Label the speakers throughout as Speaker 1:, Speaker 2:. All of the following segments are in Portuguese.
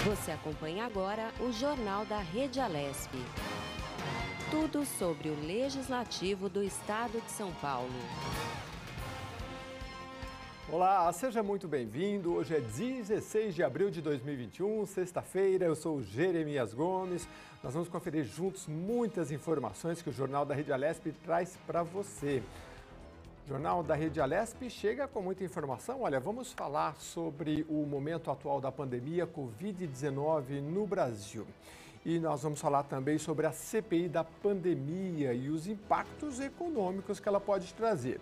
Speaker 1: Você acompanha agora o Jornal da Rede Alesp. Tudo sobre o Legislativo do Estado de São Paulo.
Speaker 2: Olá, seja muito bem-vindo. Hoje é 16 de abril de 2021, sexta-feira. Eu sou o Jeremias Gomes. Nós vamos conferir juntos muitas informações que o Jornal da Rede Alesp traz para você. O Jornal da Rede Alesp chega com muita informação. Olha, vamos falar sobre o momento atual da pandemia Covid-19 no Brasil. E nós vamos falar também sobre a CPI da pandemia e os impactos econômicos que ela pode trazer.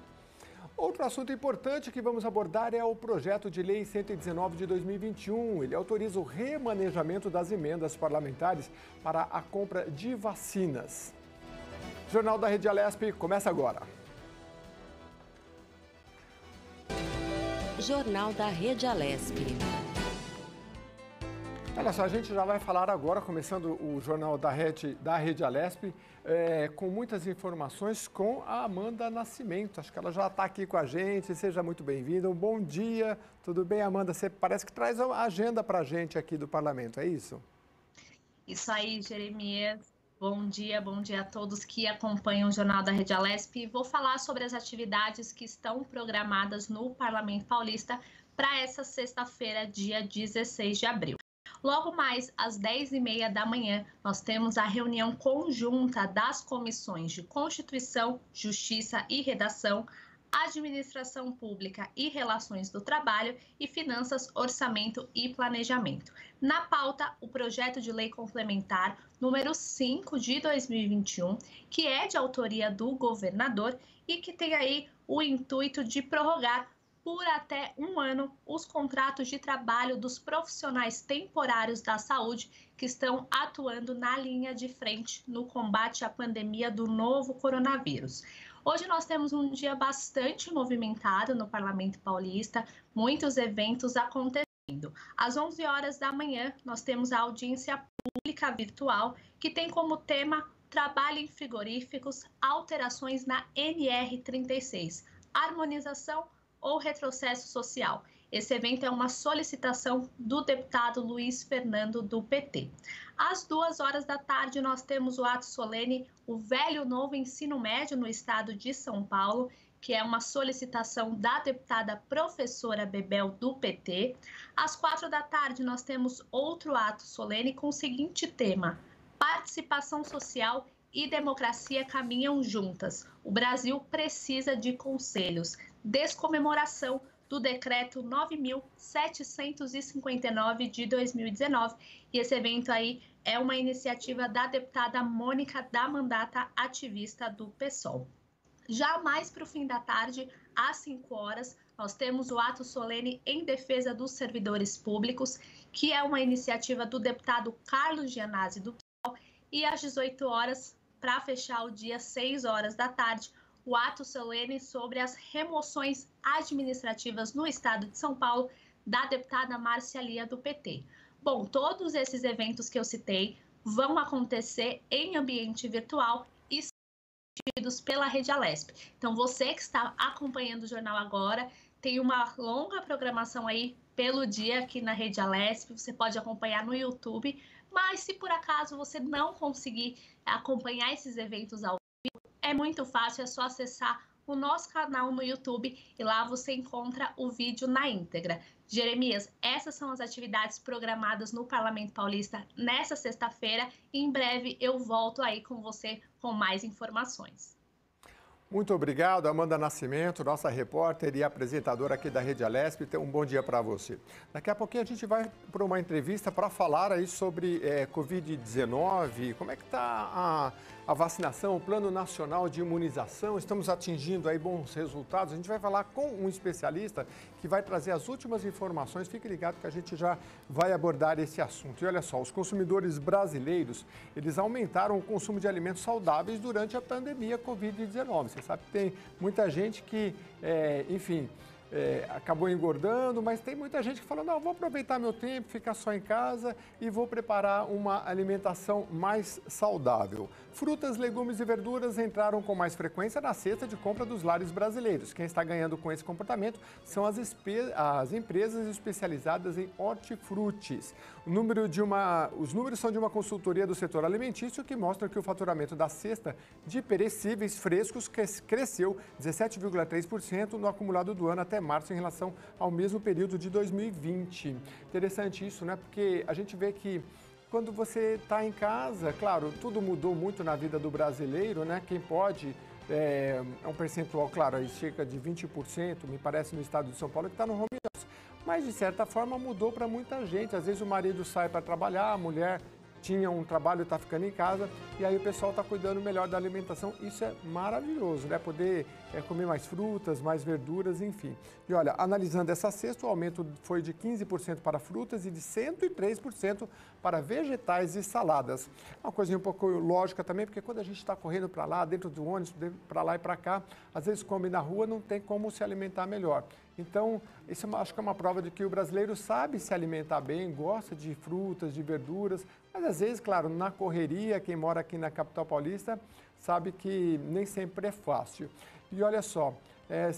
Speaker 2: Outro assunto importante que vamos abordar é o projeto de lei 119 de 2021. Ele autoriza o remanejamento das emendas parlamentares para a compra de vacinas. O Jornal da Rede Alesp começa agora.
Speaker 1: Jornal da Rede Alesp.
Speaker 2: Olha só, a gente já vai falar agora, começando o Jornal da Rede Alesp, com muitas informações com a Amanda Nascimento. Acho que ela já está aqui com a gente. Seja muito bem-vinda. Um bom dia. Tudo bem, Amanda? Você parece que traz a agenda para a gente aqui do Parlamento, é isso?
Speaker 3: Isso aí, Jeremias. Bom dia a todos que acompanham o Jornal da Rede Alesp. Vou falar sobre as atividades que estão programadas no Parlamento Paulista para essa sexta-feira, dia 16 de abril. Logo mais, às 10h30 da manhã, nós temos a reunião conjunta das comissões de Constituição, Justiça e Redação, Administração Pública e Relações do Trabalho e Finanças, Orçamento e Planejamento. Na pauta, o projeto de lei complementar número 5 de 2021, que é de autoria do governador e que tem aí o intuito de prorrogar por até 1 ano os contratos de trabalho dos profissionais temporários da saúde que estão atuando na linha de frente no combate à pandemia do novo coronavírus. Hoje nós temos um dia bastante movimentado no Parlamento Paulista, muitos eventos acontecendo. Às 11 horas da manhã, nós temos a audiência pública virtual, que tem como tema trabalho em frigoríficos, alterações na NR36, harmonização ou retrocesso social. Esse evento é uma solicitação do deputado Luiz Fernando, do PT. Às 2 horas da tarde, nós temos o ato solene, o velho novo ensino médio no estado de São Paulo, que é uma solicitação da deputada professora Bebel, do PT. Às 4 da tarde, nós temos outro ato solene com o seguinte tema: participação social e democracia caminham juntas. O Brasil precisa de conselhos. Descomemoração do decreto 9.759 de 2019. E esse evento aí é uma iniciativa da deputada Mônica da Mandata, ativista do PSOL. Já mais para o fim da tarde, às 5 horas, nós temos o ato solene em defesa dos servidores públicos, que é uma iniciativa do deputado Carlos Gianazzi, do PSOL. E às 18 horas, para fechar o dia, 6 horas da tarde, o ato solene sobre as remoções administrativas no estado de São Paulo, da deputada Márcia Lia, do PT. Bom, todos esses eventos que eu citei vão acontecer em ambiente virtual e transmitidos pela Rede Alesp. Então, você que está acompanhando o jornal agora, tem uma longa programação aí pelo dia aqui na Rede Alesp, você pode acompanhar no YouTube, mas se por acaso você não conseguir acompanhar esses eventos ao vivo, é muito fácil, é só acessar o nosso canal no YouTube e lá você encontra o vídeo na íntegra. Jeremias, essas são as atividades programadas no Parlamento Paulista nessa sexta-feira e em breve eu volto aí com você com mais informações.
Speaker 2: Muito obrigado, Amanda Nascimento, nossa repórter e apresentadora aqui da Rede Alesp. Um bom dia para você. Daqui a pouquinho a gente vai para uma entrevista para falar aí sobre Covid-19, como é que está a vacinação, o Plano Nacional de Imunização. Estamos atingindo aí bons resultados. A gente vai falar com um especialista que vai trazer as últimas informações. Fique ligado que a gente já vai abordar esse assunto. E olha só, os consumidores brasileiros, eles aumentaram o consumo de alimentos saudáveis durante a pandemia Covid-19. Você sabe que tem muita gente que, enfim, acabou engordando, mas tem muita gente que fala, não, vou aproveitar meu tempo, ficar só em casa e vou preparar uma alimentação mais saudável. Frutas, legumes e verduras entraram com mais frequência na cesta de compra dos lares brasileiros. Quem está ganhando com esse comportamento são as empresas especializadas em hortifrutis. Os números são de uma consultoria do setor alimentício que mostram que o faturamento da cesta de perecíveis frescos cresceu 17,3% no acumulado do ano até março em relação ao mesmo período de 2020. Interessante isso, né? Porque a gente vê que quando você está em casa, claro, tudo mudou muito na vida do brasileiro, né? Quem pode, é um percentual, claro, aí cerca de 20%, me parece, no estado de São Paulo, que está no home office. Mas, de certa forma, mudou para muita gente. Às vezes o marido sai para trabalhar, a mulher tinha um trabalho e está ficando em casa, e aí o pessoal está cuidando melhor da alimentação. Isso é maravilhoso, né? Poder comer mais frutas, mais verduras, enfim. E olha, analisando essa cesta, o aumento foi de 15% para frutas e de 103% para vegetais e saladas. Uma coisinha um pouco lógica também, porque quando a gente está correndo para lá, dentro do ônibus, para lá e para cá, às vezes come na rua, não tem como se alimentar melhor. Então, isso acho que é uma prova de que o brasileiro sabe se alimentar bem, gosta de frutas, de verduras, mas às vezes, claro, na correria, quem mora aqui na capital paulista sabe que nem sempre é fácil. E olha só,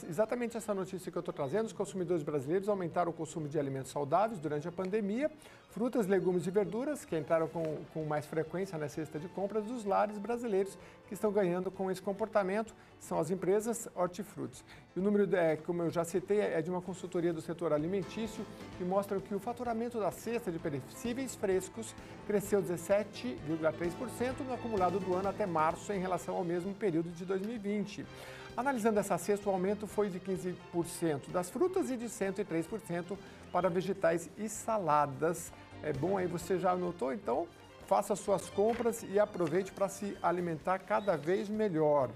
Speaker 2: exatamente essa notícia que eu estou trazendo, os consumidores brasileiros aumentaram o consumo de alimentos saudáveis durante a pandemia, frutas, legumes e verduras, que entraram com mais frequência na cesta de compras dos lares brasileiros, que estão ganhando com esse comportamento, são as empresas hortifrutis. E o número, como eu já citei, é de uma consultoria do setor alimentício, que mostra que o faturamento da cesta de perecíveis frescos cresceu 17,3% no acumulado do ano até março em relação ao mesmo período de 2020. Analisando essa cesta, o aumento foi de 15% das frutas e de 103% para vegetais e saladas. É bom aí, você já anotou? Então, faça suas compras e aproveite para se alimentar cada vez melhor.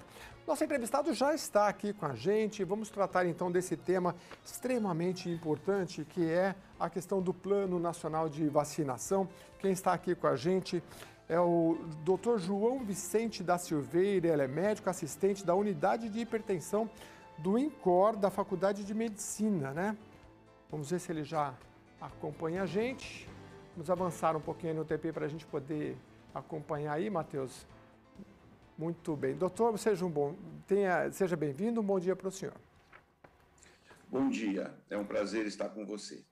Speaker 2: Nosso entrevistado já está aqui com a gente. Vamos tratar então desse tema extremamente importante, que é a questão do Plano Nacional de Vacinação. Quem está aqui com a gente é o Dr. João Vicente da Silveira, ele é médico assistente da Unidade de Hipertensão do INCOR, da Faculdade de Medicina, né? Vamos ver se ele já acompanha a gente. Vamos avançar um pouquinho no TP para a gente poder acompanhar aí, Matheus. Muito bem. Doutor, seja bem-vindo, um bom dia para o senhor.
Speaker 4: Bom dia, é um prazer estar com você.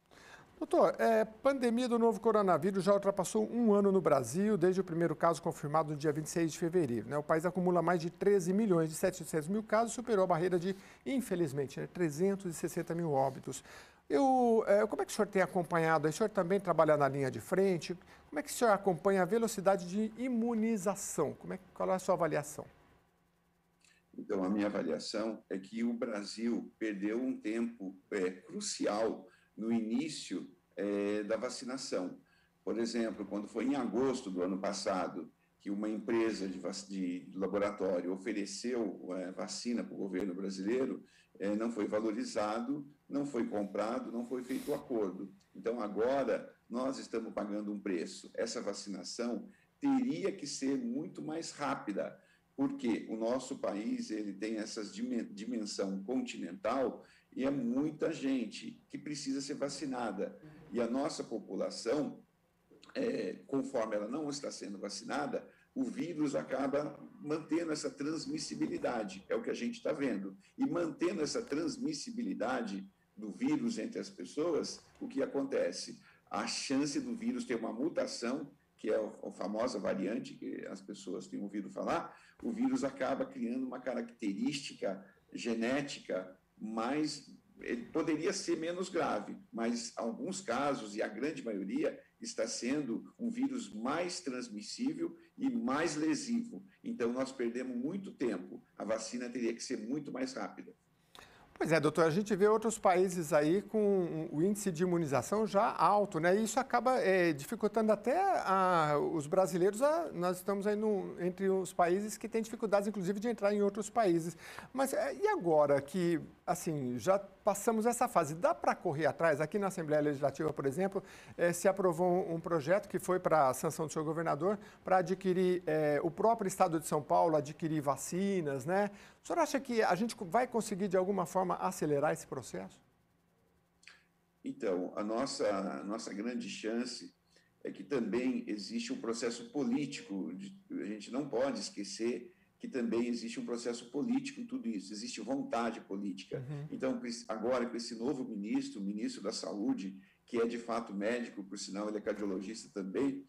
Speaker 2: Doutor, pandemia do novo coronavírus já ultrapassou um ano no Brasil, desde o primeiro caso confirmado no dia 26 de fevereiro. Né? O país acumula mais de 13 milhões e 700 mil casos, superou a barreira de, infelizmente, 360 mil óbitos. Como é que o senhor tem acompanhado? O senhor também trabalha na linha de frente. Como é que o senhor acompanha a velocidade de imunização? Qual é a sua avaliação?
Speaker 4: Então, a minha avaliação é que o Brasil perdeu um tempo crucial no início da vacinação. Por exemplo, quando foi em agosto do ano passado que uma empresa de laboratório ofereceu vacina para o governo brasileiro, não foi valorizado, não foi comprado, não foi feito o acordo. Então, agora, nós estamos pagando um preço. Essa vacinação teria que ser muito mais rápida, porque o nosso país ele tem essa dimensão continental e é muita gente que precisa ser vacinada. E a nossa população, conforme ela não está sendo vacinada, o vírus acaba mantendo essa transmissibilidade, é o que a gente está vendo. E mantendo essa transmissibilidade do vírus entre as pessoas, o que acontece? A chance do vírus ter uma mutação, que é a famosa variante que as pessoas têm ouvido falar, o vírus acaba criando uma característica genética mais... Ele poderia ser menos grave, mas alguns casos, e a grande maioria, está sendo um vírus mais transmissível e mais lesivo. Então, nós perdemos muito tempo. A vacina teria que ser muito mais rápida.
Speaker 2: Pois é, doutor, a gente vê outros países aí com o índice de imunização já alto, né? E isso acaba dificultando até os brasileiros. Nós estamos aí entre os países que têm dificuldades, inclusive, de entrar em outros países. Mas e agora que, assim, já passamos essa fase, dá para correr atrás? Aqui na Assembleia Legislativa, por exemplo, se aprovou um projeto que foi para a sanção do senhor governador para adquirir, o próprio Estado de São Paulo adquirir vacinas, né? O senhor acha que a gente vai conseguir, de alguma forma, acelerar esse processo?
Speaker 4: Então, a nossa grande chance é que também existe um processo político, a gente não pode esquecer que também existe um processo político em tudo isso, existe vontade política. Então, agora com esse novo ministro, o ministro da Saúde, que é de fato médico, por sinal ele é cardiologista também,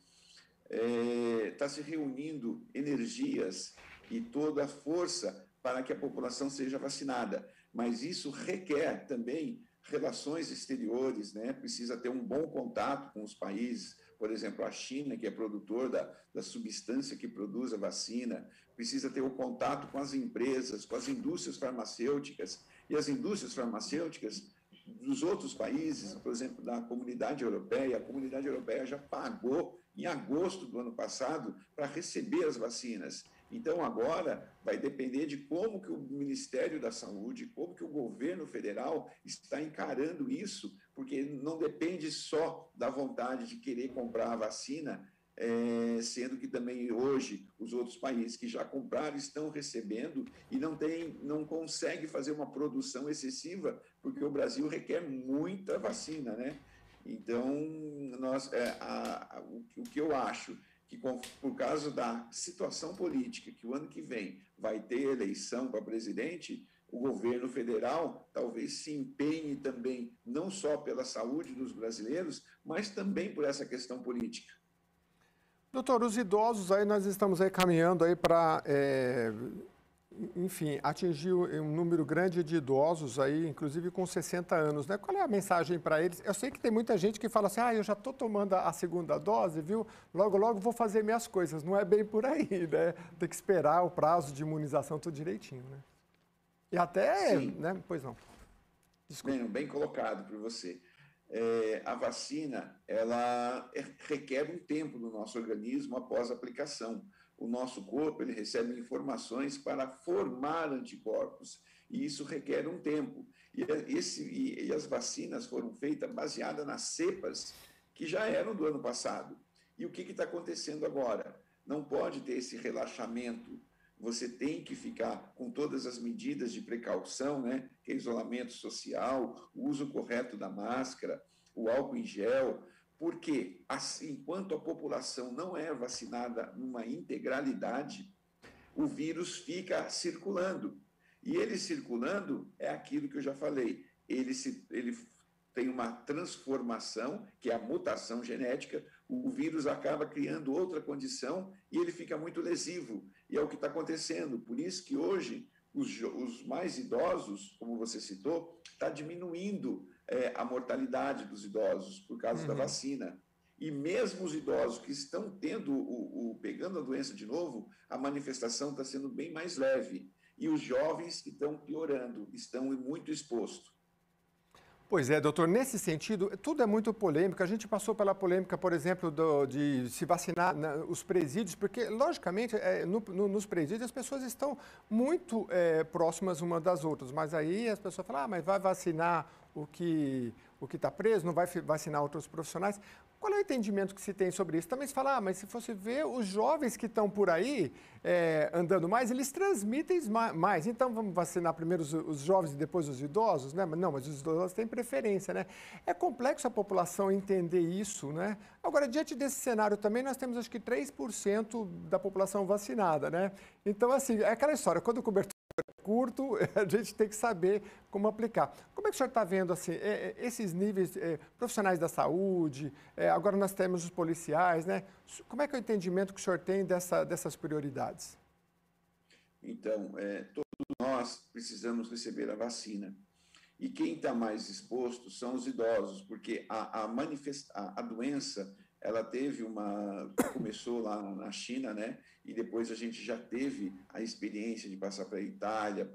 Speaker 4: está se reunindo energias e toda a força para que a população seja vacinada. Mas isso requer também relações exteriores, né? Precisa ter um bom contato com os países, por exemplo, a China, que é produtor da substância que produz a vacina, precisa ter o contato com as empresas, com as indústrias farmacêuticas, e as indústrias farmacêuticas dos outros países, por exemplo, da Comunidade Europeia, a Comunidade Europeia já pagou em agosto do ano passado para receber as vacinas. Então, agora vai depender de como que o Ministério da Saúde, como que o governo federal está encarando isso, porque não depende só da vontade de querer comprar a vacina, sendo que também hoje os outros países que já compraram estão recebendo e não consegue fazer uma produção excessiva, porque o Brasil requer muita vacina, né? Então, o que eu acho que, por causa da situação política, que o ano que vem vai ter eleição para presidente, o governo federal talvez se empenhe também, não só pela saúde dos brasileiros, mas também por essa questão política.
Speaker 2: Doutor, os idosos, aí nós estamos aí caminhando aí para, enfim, atingir um número grande de idosos aí, inclusive com 60 anos, né? Qual é a mensagem para eles? Eu sei que tem muita gente que fala assim, eu já estou tomando a segunda dose, viu? Logo, logo vou fazer minhas coisas. Não é bem por aí, né? Tem que esperar o prazo de imunização tudo direitinho, né? E até,
Speaker 4: sim,
Speaker 2: né? Pois não.
Speaker 4: Desculpa. Bem colocado por você. A vacina, ela requer um tempo no nosso organismo após a aplicação. O nosso corpo, ele recebe informações para formar anticorpos, e isso requer um tempo. E as vacinas foram feitas baseadas nas cepas que já eram do ano passado. E o que está acontecendo agora? Não pode ter esse relaxamento. Você tem que ficar com todas as medidas de precaução, né? Que é isolamento social, o uso correto da máscara, o álcool em gel, porque assim, enquanto a população não é vacinada numa integralidade, o vírus fica circulando. E ele circulando é aquilo que eu já falei, ele tem uma transformação, que é a mutação genética, o vírus acaba criando outra condição e ele fica muito lesivo. E é o que está acontecendo. Por isso que hoje os mais idosos, como você citou, está diminuindo a mortalidade dos idosos por causa da vacina. E mesmo os idosos que estão pegando a doença de novo, a manifestação está sendo bem mais leve. E os jovens que estão piorando, estão muito expostos.
Speaker 2: Pois é, doutor, nesse sentido, tudo é muito polêmico. A gente passou pela polêmica, por exemplo, de se vacinar os presídios, porque, logicamente, nos presídios as pessoas estão muito próximas umas das outras, mas aí as pessoas falam, mas vai vacinar o que está preso, não vai vacinar outros profissionais. Qual é o entendimento que se tem sobre isso? Também se fala, mas se fosse ver os jovens que estão por aí andando mais, eles transmitem mais. Então vamos vacinar primeiro os jovens e depois os idosos, né? Não, mas os idosos têm preferência, né? É complexo a população entender isso, né? Agora, diante desse cenário também, nós temos acho que 3% da população vacinada, né? Então, assim, é aquela história, quando o cobertor curto, a gente tem que saber como aplicar. Como é que o senhor está vendo assim, esses níveis profissionais da saúde, agora nós temos os policiais, né? Como é que é o entendimento que o senhor tem dessas prioridades?
Speaker 4: Então, todos nós precisamos receber a vacina. E quem está mais exposto são os idosos, porque a doença, ela começou lá na China, né? E depois a gente já teve a experiência de passar para a Itália,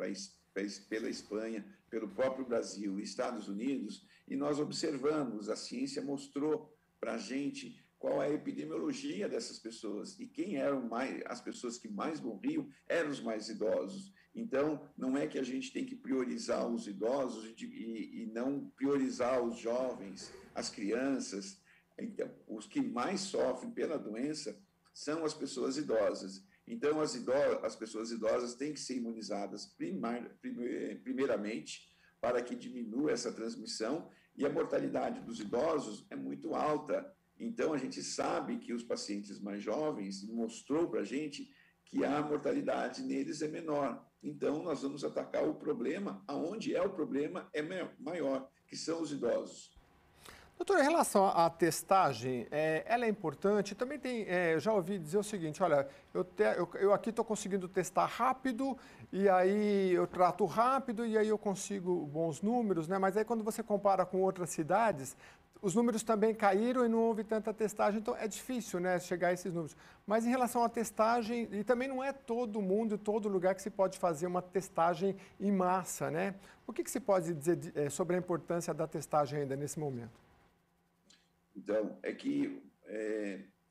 Speaker 4: pela Espanha, pelo próprio Brasil e Estados Unidos, e nós observamos, a ciência mostrou para a gente qual é a epidemiologia dessas pessoas, e quem eram as pessoas que mais morriam eram os mais idosos. Então, não é que a gente tem que priorizar os idosos e não priorizar os jovens, as crianças. Então, os que mais sofrem pela doença são as pessoas idosas. Então, as pessoas idosas têm que ser imunizadas primeiramente para que diminua essa transmissão E a mortalidade dos idosos é muito alta. Então, a gente sabe que os pacientes mais jovens mostrou para a gente que a mortalidade neles é menor. Então, nós vamos atacar o problema aonde o problema é maior, que são os idosos.
Speaker 2: Doutor, em relação à testagem, ela é importante? Também tem, já ouvi dizer o seguinte, olha, eu aqui estou conseguindo testar rápido, e aí eu trato rápido, e aí eu consigo bons números, né? Mas aí quando você compara com outras cidades, os números também caíram e não houve tanta testagem, então é difícil, né, chegar a esses números. Mas em relação à testagem, e também não é todo mundo, todo lugar que se pode fazer uma testagem em massa, né? O que se pode dizer sobre a importância da testagem ainda nesse momento?
Speaker 4: Então, é que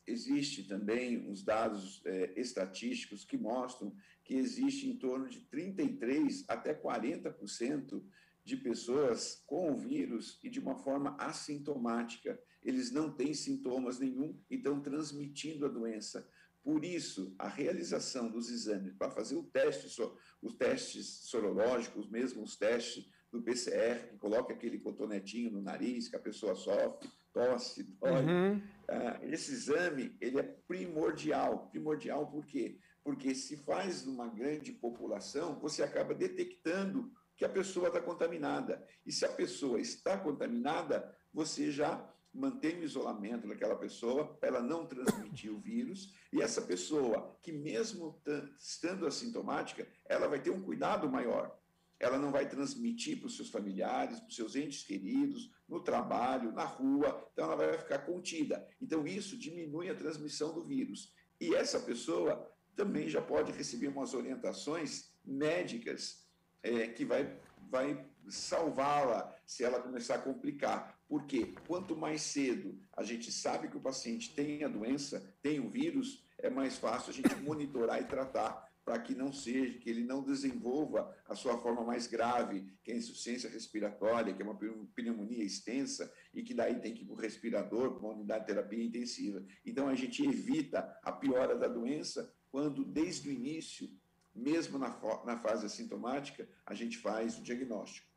Speaker 4: existe também uns dados estatísticos que mostram que existe em torno de 33% até 40% de pessoas com o vírus e de uma forma assintomática. Eles não têm sintomas nenhum e estão transmitindo a doença. Por isso, a realização dos exames para fazer os testes sorológicos, mesmo os testes do PCR, que coloca aquele cotonetinho no nariz, que a pessoa sofre, tosse, dói. Esse exame, ele é primordial. Primordial por quê? Porque se faz numa grande população, você acaba detectando que a pessoa está contaminada. E se a pessoa está contaminada, você já mantém o isolamento daquela pessoa para ela não transmitir o vírus. E essa pessoa, que mesmo estando assintomática, ela vai ter um cuidado maior. Ela não vai transmitir para os seus familiares, para os seus entes queridos, no trabalho, na rua, então ela vai ficar contida. Então isso diminui a transmissão do vírus. E essa pessoa também já pode receber umas orientações médicas que vai salvá-la se ela começar a complicar. Porque quanto mais cedo a gente sabe que o paciente tem a doença, tem o vírus, é mais fácil a gente monitorar e tratar para que não seja, que ele não desenvolva a sua forma mais grave, que é a insuficiência respiratória, que é uma pneumonia extensa e que daí tem que ir para o respirador, para uma unidade de terapia intensiva. Então, a gente evita a piora da doença quando, desde o início, mesmo na fase assintomática, a gente faz o diagnóstico.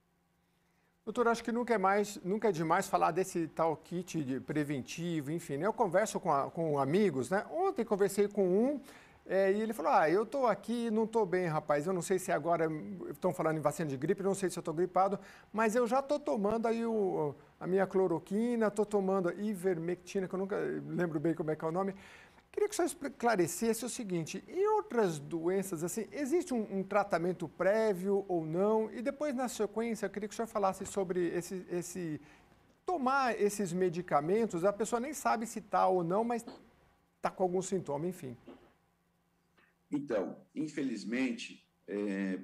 Speaker 2: Doutor, acho que nunca é demais falar desse tal kit preventivo, enfim, né? Eu converso com amigos, né? Ontem conversei com um e ele falou, eu estou aqui, não estou bem, rapaz, eu não sei se agora estão falando em vacina de gripe, não sei se eu estou gripado, mas eu já estou tomando aí a minha cloroquina, estou tomando a ivermectina, que eu nunca lembro bem como é que é o nome. Queria que o senhor esclarecesse o seguinte, em outras doenças, assim, existe um tratamento prévio ou não? E depois, na sequência, eu queria que o senhor falasse sobre tomar esses medicamentos, a pessoa nem sabe se está ou não, mas está com algum sintoma, enfim.
Speaker 4: Então, infelizmente,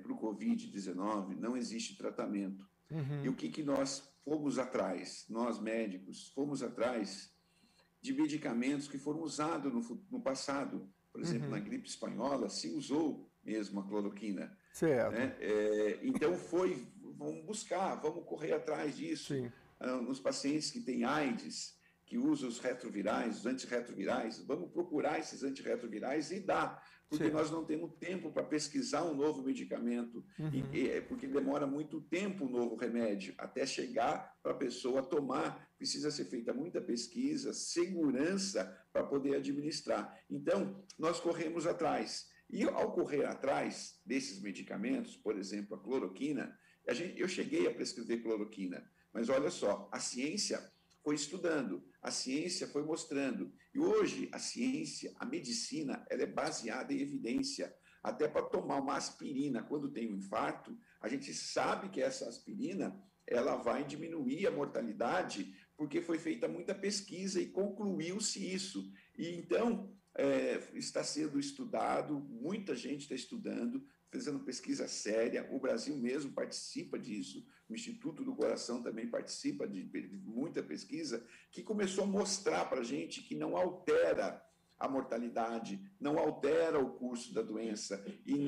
Speaker 4: para o Covid-19 não existe tratamento. E o que nós fomos atrás? Nós, médicos, fomos atrás de medicamentos que foram usados no passado. Por exemplo, na gripe espanhola se usou mesmo a cloroquina.
Speaker 2: Certo.
Speaker 4: Né? Então vamos buscar, vamos correr atrás disso. Nos pacientes que têm AIDS, que usam os retrovirais, os antirretrovirais, vamos procurar esses antirretrovirais e dar, porque nós não temos tempo para pesquisar um novo medicamento, porque demora muito tempo o novo remédio, até chegar para a pessoa tomar, precisa ser feita muita pesquisa, segurança para poder administrar. Então, nós corremos atrás. E ao correr atrás desses medicamentos, por exemplo, a cloroquina, eu cheguei a prescrever cloroquina, mas olha só, a ciência foi estudando, a ciência foi mostrando. E hoje a ciência, a medicina, ela é baseada em evidência. Até para tomar uma aspirina quando tem um infarto, a gente sabe que essa aspirina ela vai diminuir a mortalidade, porque foi feita muita pesquisa e concluiu-se isso. E então está sendo estudado, muita gente está estudando, fazendo pesquisa séria, o Brasil mesmo participa disso, o Instituto do Coração também participa de muita pesquisa, que começou a mostrar para a gente que não altera a mortalidade, não altera o curso da doença e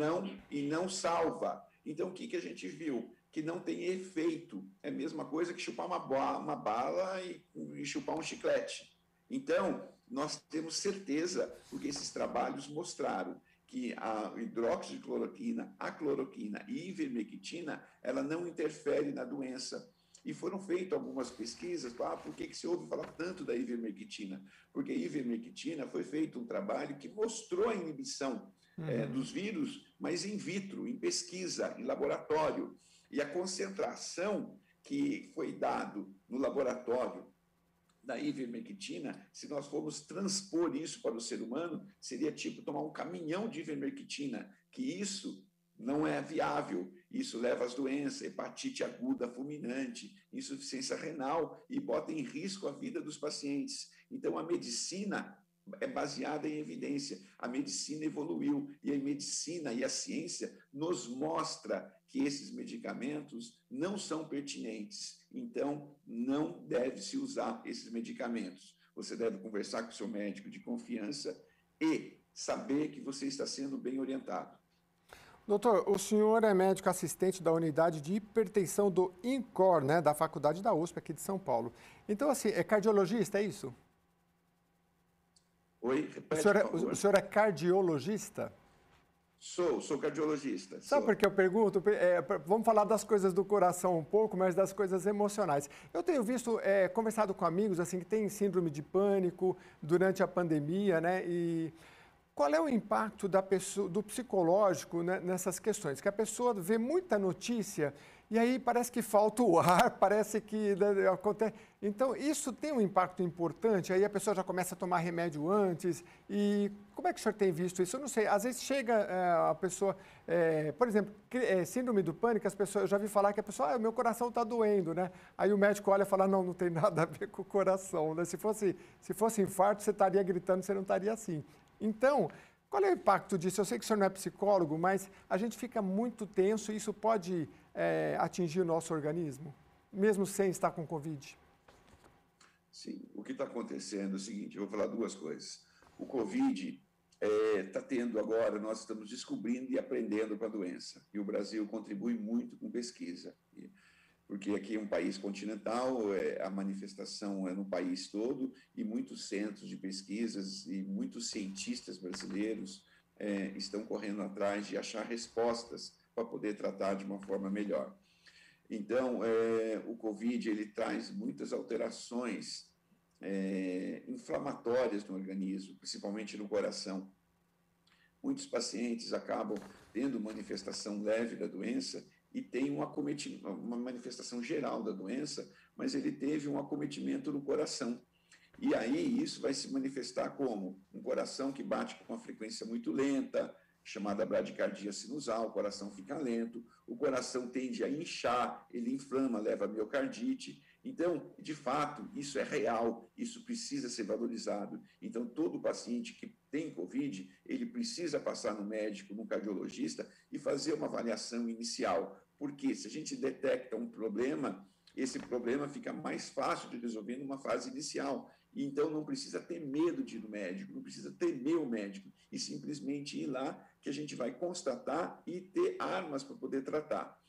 Speaker 4: não salva. Então, o que a gente viu? Que não tem efeito. É a mesma coisa que chupar uma bala e chupar um chiclete. Então, nós temos certeza, porque esses trabalhos mostraram que a hidróxido de cloroquina, a cloroquina e a ivermectina, ela não interfere na doença. E foram feitas algumas pesquisas, por que se ouve falar tanto da ivermectina? Porque a ivermectina foi feito um trabalho que mostrou a inibição dos vírus, mas in vitro, em pesquisa, em laboratório. E a concentração que foi dado no laboratório da ivermectina, se nós formos transpor isso para o ser humano, seria tipo tomar um caminhão de ivermectina, que isso não é viável. Isso leva às doenças, hepatite aguda fulminante, insuficiência renal e bota em risco a vida dos pacientes. Então, a medicina é baseada em evidência. A medicina evoluiu e a medicina e a ciência nos mostra que esses medicamentos não são pertinentes. Então, não deve-se usar esses medicamentos. Você deve conversar com o seu médico de confiança e saber que você está sendo bem orientado.
Speaker 2: Doutor, o senhor é médico assistente da unidade de hipertensão do INCOR, né, da Faculdade da USP aqui de São Paulo. Então, assim, é cardiologista, é isso?
Speaker 4: Oi, repete,
Speaker 2: o senhor é cardiologista?
Speaker 4: Sou cardiologista.
Speaker 2: Sabe por que eu pergunto? Vamos falar das coisas do coração um pouco, mas das coisas emocionais. Eu tenho visto, conversado com amigos assim que têm síndrome de pânico durante a pandemia, né? E qual é o impacto da pessoa, do psicológico, né, nessas questões? Que a pessoa vê muita notícia e aí parece que falta o ar, parece que acontece. Então, isso tem um impacto importante, aí a pessoa já começa a tomar remédio antes. E como é que o senhor tem visto isso? Eu não sei, às vezes chega a pessoa, por exemplo, síndrome do pânico, as pessoas, eu já vi falar que a pessoa, meu coração está doendo, né? Aí o médico olha e fala, não tem nada a ver com o coração, né? Se fosse infarto, você estaria gritando, você não estaria assim. Então, qual é o impacto disso? Eu sei que o senhor não é psicólogo, mas a gente fica muito tenso e isso pode atingir o nosso organismo, mesmo sem estar com Covid?
Speaker 4: Sim, o que está acontecendo é o seguinte, eu vou falar duas coisas. O Covid está tendo agora, nós estamos descobrindo e aprendendo com a doença. E o Brasil contribui muito com pesquisa. Porque aqui é um país continental, a manifestação é no país todo, e muitos centros de pesquisas e muitos cientistas brasileiros estão correndo atrás de achar respostas para poder tratar de uma forma melhor. Então, o Covid ele traz muitas alterações inflamatórias no organismo, principalmente no coração. Muitos pacientes acabam tendo manifestação leve da doença e tem uma manifestação geral da doença, mas ele teve um acometimento no coração. E aí isso vai se manifestar como um coração que bate com uma frequência muito lenta, chamada bradicardia sinusal, o coração fica lento, o coração tende a inchar, ele inflama, leva a miocardite. Então, de fato, isso é real, isso precisa ser valorizado. Então, todo paciente que tem Covid, ele precisa passar no médico, no cardiologista e fazer uma avaliação inicial. Porque se a gente detecta um problema, esse problema fica mais fácil de resolver numa fase inicial. Então, não precisa ter medo de ir no médico, não precisa temer o médico, e simplesmente ir lá que a gente vai constatar e ter armas para poder tratar.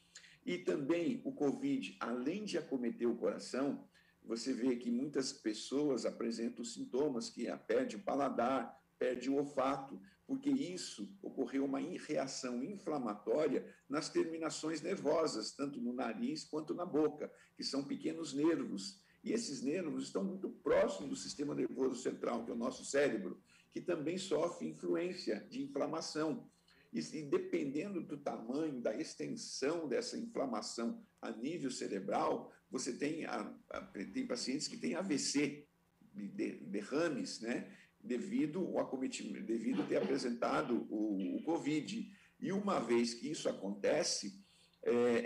Speaker 4: E também o Covid, além de acometer o coração, você vê que muitas pessoas apresentam sintomas que perde o paladar, perde o olfato, porque isso ocorreu uma reação inflamatória nas terminações nervosas, tanto no nariz quanto na boca, que são pequenos nervos. E esses nervos estão muito próximos do sistema nervoso central, que é o nosso cérebro, que também sofre influência de inflamação. E dependendo do tamanho, da extensão dessa inflamação a nível cerebral, você tem pacientes que têm AVC, derrames, né? Devido ter apresentado o Covid. E uma vez que isso acontece,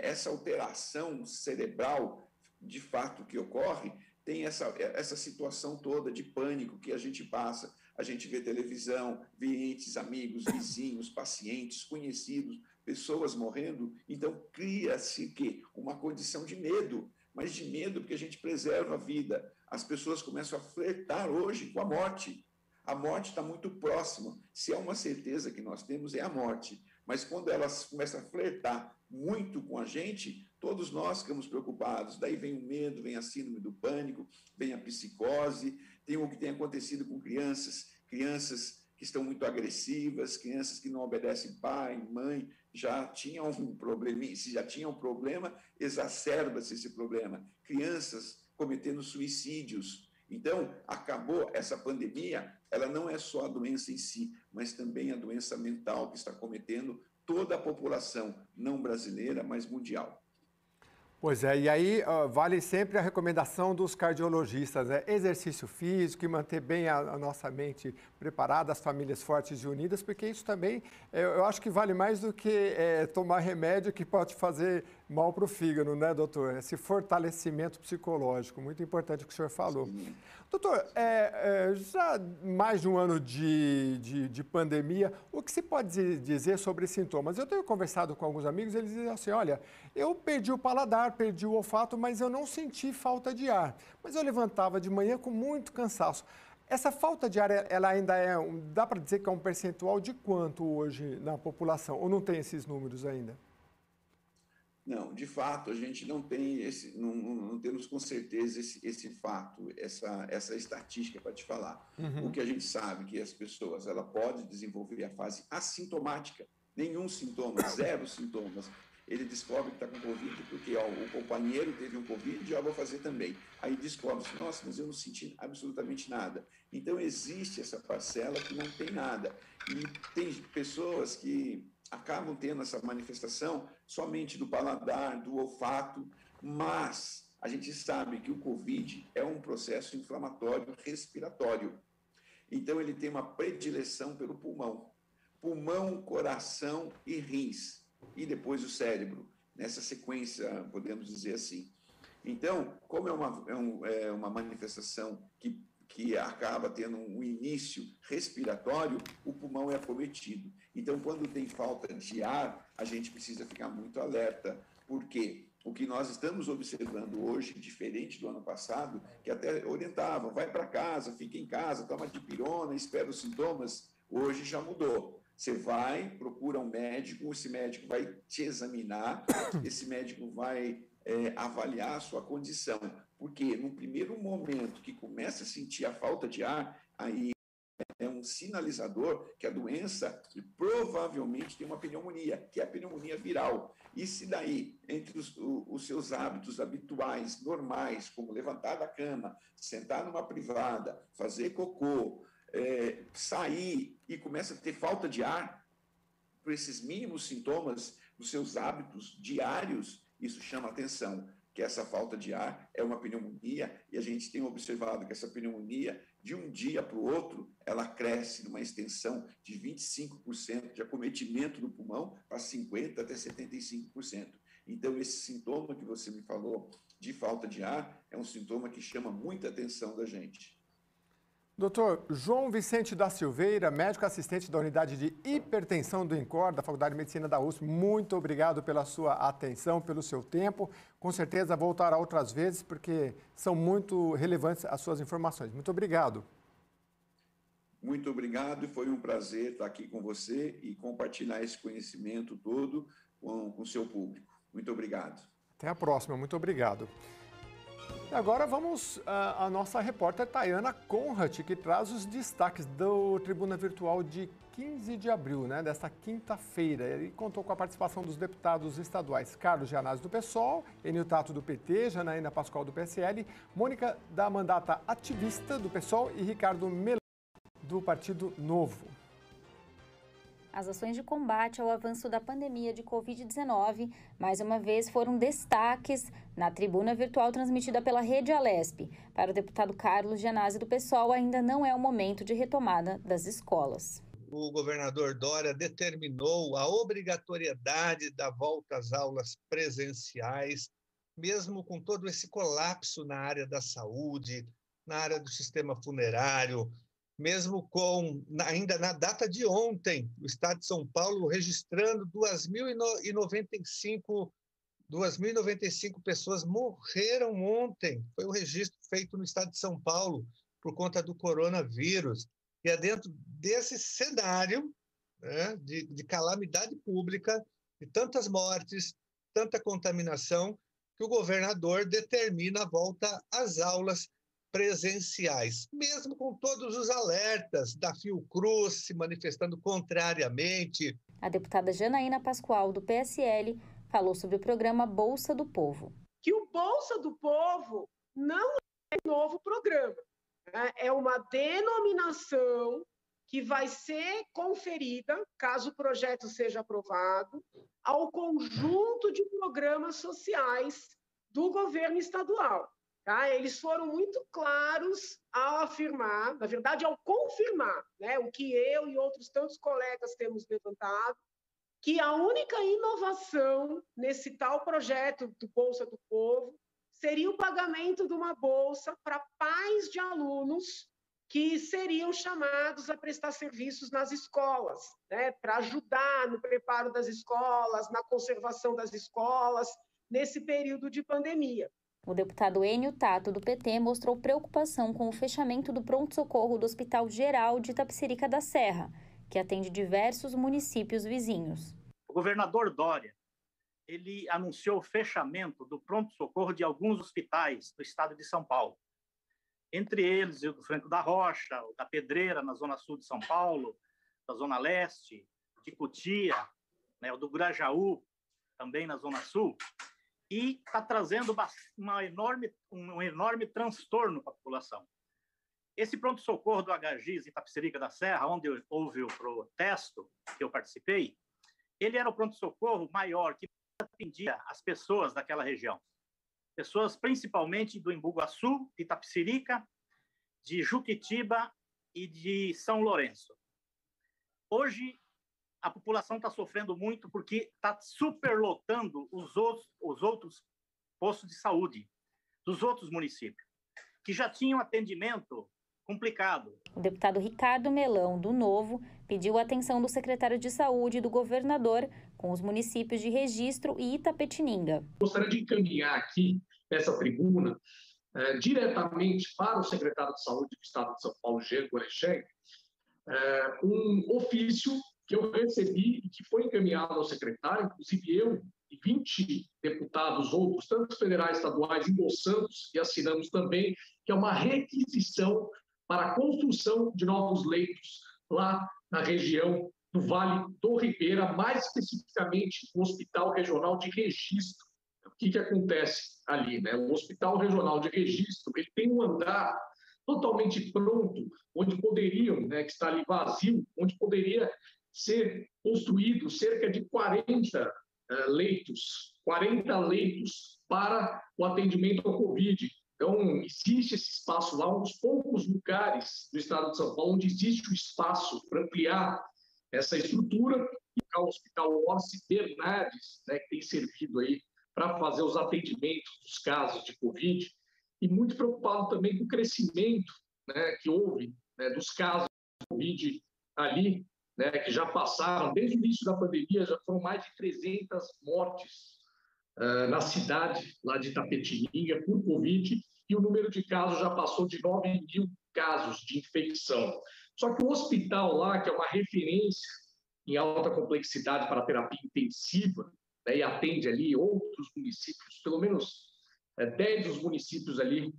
Speaker 4: essa alteração cerebral, de fato, que ocorre, tem essa situação toda de pânico que a gente passa. A gente vê televisão, vê entes, amigos, vizinhos, pacientes, conhecidos, pessoas morrendo. Então, cria-se uma condição de medo, mas de medo porque a gente preserva a vida. As pessoas começam a flertar hoje com a morte. A morte está muito próxima. Se há uma certeza que nós temos, é a morte. Mas quando elas começam a flertar muito com a gente, todos nós ficamos preocupados. Daí vem o medo, vem a síndrome do pânico, vem a psicose. Tem o que tem acontecido com crianças que estão muito agressivas, crianças que não obedecem pai, mãe, já tinham um problema, se já tinham um problema, exacerba-se esse problema. Crianças cometendo suicídios. Então, acabou essa pandemia, ela não é só a doença em si, mas também a doença mental que está cometendo toda a população, não brasileira, mas mundial.
Speaker 2: Pois é, e aí vale sempre a recomendação dos cardiologistas, né? Exercício físico e manter bem a nossa mente preparada, as famílias fortes e unidas, porque isso também, eu acho que vale mais do que tomar remédio que pode fazer mal para o fígado, né, doutor? Esse fortalecimento psicológico, muito importante o que o senhor falou. Sim. Doutor, já mais de um ano de pandemia, o que se pode dizer sobre sintomas? Eu tenho conversado com alguns amigos, eles dizem assim, olha, eu perdi o paladar, perdi o olfato, mas eu não senti falta de ar. Mas eu levantava de manhã com muito cansaço. Essa falta de ar, ela ainda dá para dizer que é um percentual de quanto hoje na população? Ou não tem esses números ainda?
Speaker 4: Não, de fato, a gente não tem não temos com certeza esse fato, essa estatística para te falar. O que a gente sabe é que as pessoas, ela pode desenvolver a fase assintomática, nenhum sintoma, zero sintomas. Ele descobre que está com Covid porque o companheiro teve um Covid, já vou fazer também. Aí descobre-se, nossa, mas eu não senti absolutamente nada. Então, existe essa parcela que não tem nada. E tem pessoas que acabam tendo essa manifestação somente do paladar, do olfato, mas a gente sabe que o Covid é um processo inflamatório respiratório. Então, ele tem uma predileção pelo pulmão. Pulmão, coração e rins. E depois o cérebro, nessa sequência, podemos dizer assim. Então, como é uma manifestação que acaba tendo um início respiratório, o pulmão é acometido. Então, quando tem falta de ar, a gente precisa ficar muito alerta, porque o que nós estamos observando hoje, diferente do ano passado, que até orientavam, vai para casa, fica em casa, toma dipirona, espera os sintomas, hoje já mudou. Você vai, procura um médico, esse médico vai te examinar, esse médico vai avaliar a sua condição. Porque no primeiro momento que começa a sentir a falta de ar, aí é um sinalizador que a doença provavelmente tem uma pneumonia, que é a pneumonia viral. E se daí, entre os seus hábitos habituais, normais, como levantar da cama, sentar numa privada, fazer cocô, sair e começa a ter falta de ar, por esses mínimos sintomas dos seus hábitos diários, isso chama atenção, que essa falta de ar é uma pneumonia, e a gente tem observado que essa pneumonia, de um dia para o outro, ela cresce numa extensão de 25% de acometimento do pulmão para 50% até 75%. Então, esse sintoma que você me falou de falta de ar é um sintoma que chama muita atenção da gente.
Speaker 2: Doutor João Vicente da Silveira, médico assistente da Unidade de Hipertensão do INCOR, da Faculdade de Medicina da USP, muito obrigado pela sua atenção, pelo seu tempo. Com certeza voltará outras vezes, porque são muito relevantes as suas informações. Muito obrigado.
Speaker 4: Muito obrigado, foi um prazer estar aqui com você e compartilhar esse conhecimento todo com o seu público. Muito obrigado.
Speaker 2: Até a próxima, muito obrigado. E agora vamos à nossa repórter Tayana Conrad, que traz os destaques do Tribuna Virtual de 15 de abril, né, desta quinta-feira. Ele contou com a participação dos deputados estaduais Carlos Gianazzi do PSOL, Enio Tato do PT, Janaína Pascoal do PSL, Mônica da Mandata ativista do PSOL e Ricardo Melano do Partido Novo.
Speaker 5: As ações de combate ao avanço da pandemia de Covid-19, mais uma vez, foram destaques na tribuna virtual transmitida pela Rede Alesp. Para o deputado Carlos Gianazzi do PSOL, ainda não é o momento de retomada das escolas.
Speaker 6: O governador Dória determinou a obrigatoriedade da volta às aulas presenciais, mesmo com todo esse colapso na área da saúde, na área do sistema funerário, mesmo ainda na data de ontem, o Estado de São Paulo registrando 2.095 pessoas morreram ontem. Foi o registro feito no Estado de São Paulo por conta do coronavírus. E é dentro desse cenário, né, de calamidade pública, de tantas mortes, tanta contaminação, que o governador determina a volta às aulas presenciais, mesmo com todos os alertas da Fiocruz se manifestando contrariamente.
Speaker 5: A deputada Janaína Pascoal, do PSL, falou sobre o programa Bolsa do Povo.
Speaker 7: Que o Bolsa do Povo não é um novo programa, né? É uma denominação que vai ser conferida, caso o projeto seja aprovado, ao conjunto de programas sociais do governo estadual. Tá? Eles foram muito claros ao afirmar, na verdade, ao confirmar, né, o que eu e outros tantos colegas temos levantado, que a única inovação nesse tal projeto do Bolsa do Povo seria o pagamento de uma bolsa para pais de alunos que seriam chamados a prestar serviços nas escolas, né, para ajudar no preparo das escolas, na conservação das escolas, nesse período de pandemia.
Speaker 5: O deputado Enio Tato, do PT, mostrou preocupação com o fechamento do pronto-socorro do Hospital Geral de Itapecerica da Serra, que atende diversos municípios vizinhos.
Speaker 8: O governador Dória, ele anunciou o fechamento do pronto-socorro de alguns hospitais do estado de São Paulo. Entre eles, o do Franco da Rocha, o da Pedreira, na zona sul de São Paulo, da zona leste, de Cotia, né, o do Grajaú, também na zona sul, e está trazendo um enorme transtorno para a população. Esse pronto-socorro do HGIS em Itapecerica da Serra, onde houve o protesto que eu participei, ele era o pronto-socorro maior que atendia as pessoas daquela região. Pessoas principalmente do Embu-Guaçu, de Itapecerica, de Juquitiba e de São Lourenço. Hoje, a população está sofrendo muito porque está superlotando os outros postos de saúde dos outros municípios, que já tinham atendimento complicado.
Speaker 5: O deputado Ricardo Melão, do Novo, pediu a atenção do secretário de Saúde e do governador com os municípios de Registro e Itapetininga.
Speaker 9: Gostaria de encaminhar aqui, nessa tribuna, diretamente para o secretário de Saúde do Estado de São Paulo, Jean Gorechenko, um ofício que eu recebi e que foi encaminhado ao secretário, inclusive eu e 20 deputados outros, tanto federais, estaduais, endossamos e assinamos também, que é uma requisição para a construção de novos leitos lá na região do Vale do Ribeira, mais especificamente o Hospital Regional de Registro. O que acontece ali, né? O Hospital Regional de Registro, ele tem um andar totalmente pronto, onde poderiam, né, que está ali vazio, onde poderia ser construído cerca de 40 leitos para o atendimento ao Covid. Então, existe esse espaço lá, um dos poucos lugares do estado de São Paulo onde existe o espaço para ampliar essa estrutura. E o Hospital Orsi Bernardes, né, que tem servido aí para fazer os atendimentos dos casos de Covid, e muito preocupado também com o crescimento, né, que houve, né, dos casos de Covid ali, né, que já passaram, desde o início da pandemia, já foram mais de 300 mortes na cidade lá de Itapetininga por Covid, e o número de casos já passou de 9 mil casos de infecção. Só que o hospital lá, que é uma referência em alta complexidade para terapia intensiva, né, e atende ali outros municípios, pelo menos 10 dos municípios ali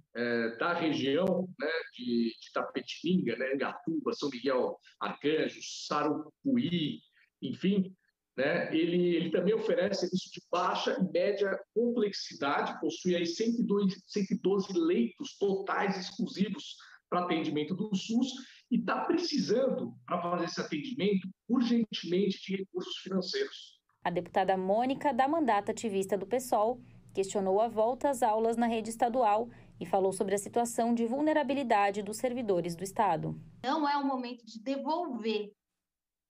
Speaker 9: da região, né, de Itapetininga, né, Angatuba, São Miguel Arcanjo, Sarucuí, enfim, né, ele também oferece serviço de baixa e média complexidade, possui aí 112 leitos totais exclusivos para atendimento do SUS e está precisando, para fazer esse atendimento, urgentemente de recursos financeiros.
Speaker 5: A deputada Mônica, da mandata ativista do PSOL, questionou a volta às aulas na rede estadual e falou sobre a situação de vulnerabilidade dos servidores do Estado.
Speaker 10: Não é o momento de devolver,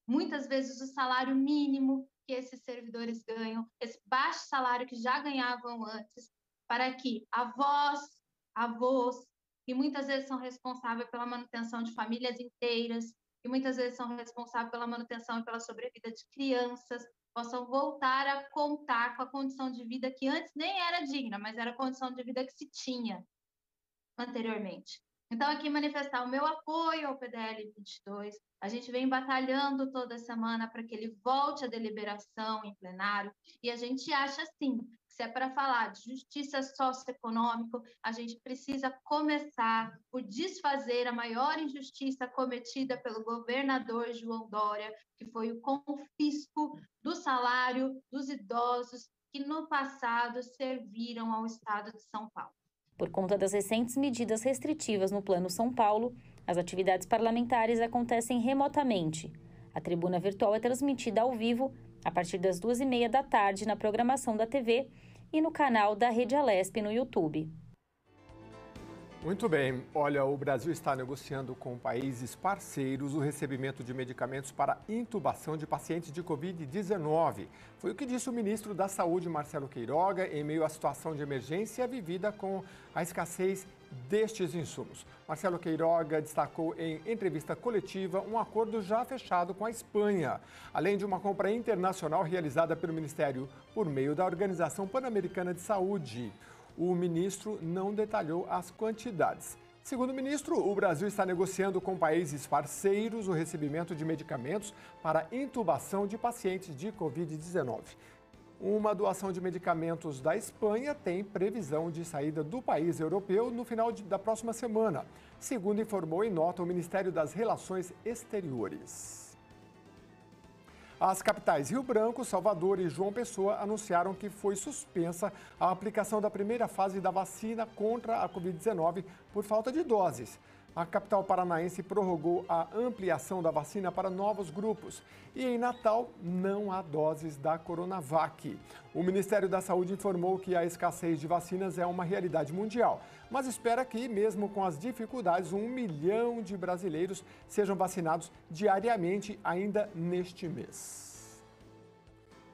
Speaker 10: muitas vezes, o salário mínimo que esses servidores ganham, esse baixo salário que já ganhavam antes, para que avós, que muitas vezes são responsáveis pela manutenção de famílias inteiras, que muitas vezes são responsáveis pela manutenção e pela sobrevida de crianças, possam voltar a contar com a condição de vida que antes nem era digna, mas era a condição de vida que se tinha anteriormente. Então, aqui manifestar o meu apoio ao PDL 22. A gente vem batalhando toda semana para que ele volte à deliberação em plenário, e a gente acha, sim, que Se é para falar de justiça socioeconômica, a gente precisa começar por desfazer a maior injustiça cometida pelo governador João Dória, que foi o confisco do salário dos idosos que no passado serviram ao estado de São Paulo.
Speaker 5: Por conta das recentes medidas restritivas no Plano São Paulo, as atividades parlamentares acontecem remotamente. A tribuna virtual é transmitida ao vivo a partir das 2h30 da tarde na programação da TV e no canal da Rede Alesp no YouTube.
Speaker 2: Muito bem. Olha, o Brasil está negociando com países parceiros o recebimento de medicamentos para intubação de pacientes de Covid-19. Foi o que disse o ministro da Saúde, Marcelo Queiroga, em meio à situação de emergência vivida com a escassez destes insumos. Marcelo Queiroga destacou em entrevista coletiva um acordo já fechado com a Espanha, além de uma compra internacional realizada pelo Ministério por meio da Organização Pan-Americana de Saúde. O ministro não detalhou as quantidades. Segundo o ministro, o Brasil está negociando com países parceiros o recebimento de medicamentos para intubação de pacientes de Covid-19. Uma doação de medicamentos da Espanha tem previsão de saída do país europeu no final da próxima semana, segundo informou em nota o Ministério das Relações Exteriores. As capitais Rio Branco, Salvador e João Pessoa anunciaram que foi suspensa a aplicação da primeira fase da vacina contra a Covid-19 por falta de doses. A capital paranaense prorrogou a ampliação da vacina para novos grupos. E em Natal, não há doses da Coronavac. O Ministério da Saúde informou que a escassez de vacinas é uma realidade mundial, mas espera que, mesmo com as dificuldades, 1 milhão de brasileiros sejam vacinados diariamente ainda neste mês.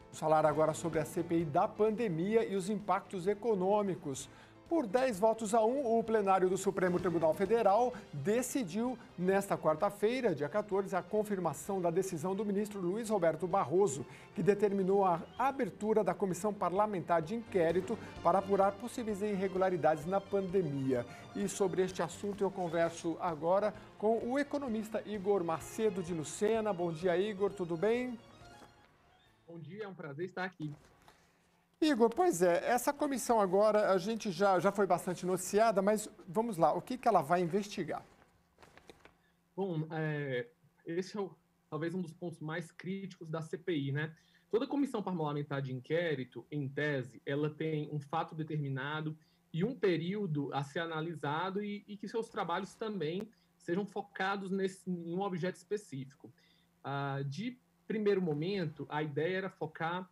Speaker 2: Vamos falar agora sobre a CPI da pandemia e os impactos econômicos. Por 10 votos a 1, o plenário do Supremo Tribunal Federal decidiu, nesta quarta-feira, dia 14, a confirmação da decisão do ministro Luiz Roberto Barroso, que determinou a abertura da Comissão Parlamentar de Inquérito para apurar possíveis irregularidades na pandemia. E sobre este assunto eu converso agora com o economista Igor Macedo de Lucena. Bom dia, Igor, tudo bem?
Speaker 11: Bom dia, é um prazer estar aqui.
Speaker 2: Igor, pois é, essa comissão agora, a gente já foi bastante noticiada, mas vamos lá, o que ela vai investigar?
Speaker 11: Bom, esse é talvez um dos pontos mais críticos da CPI, né? Toda comissão parlamentar de inquérito, em tese, ela tem um fato determinado e um período a ser analisado e que seus trabalhos também sejam focados em um objeto específico. De primeiro momento, a ideia era focar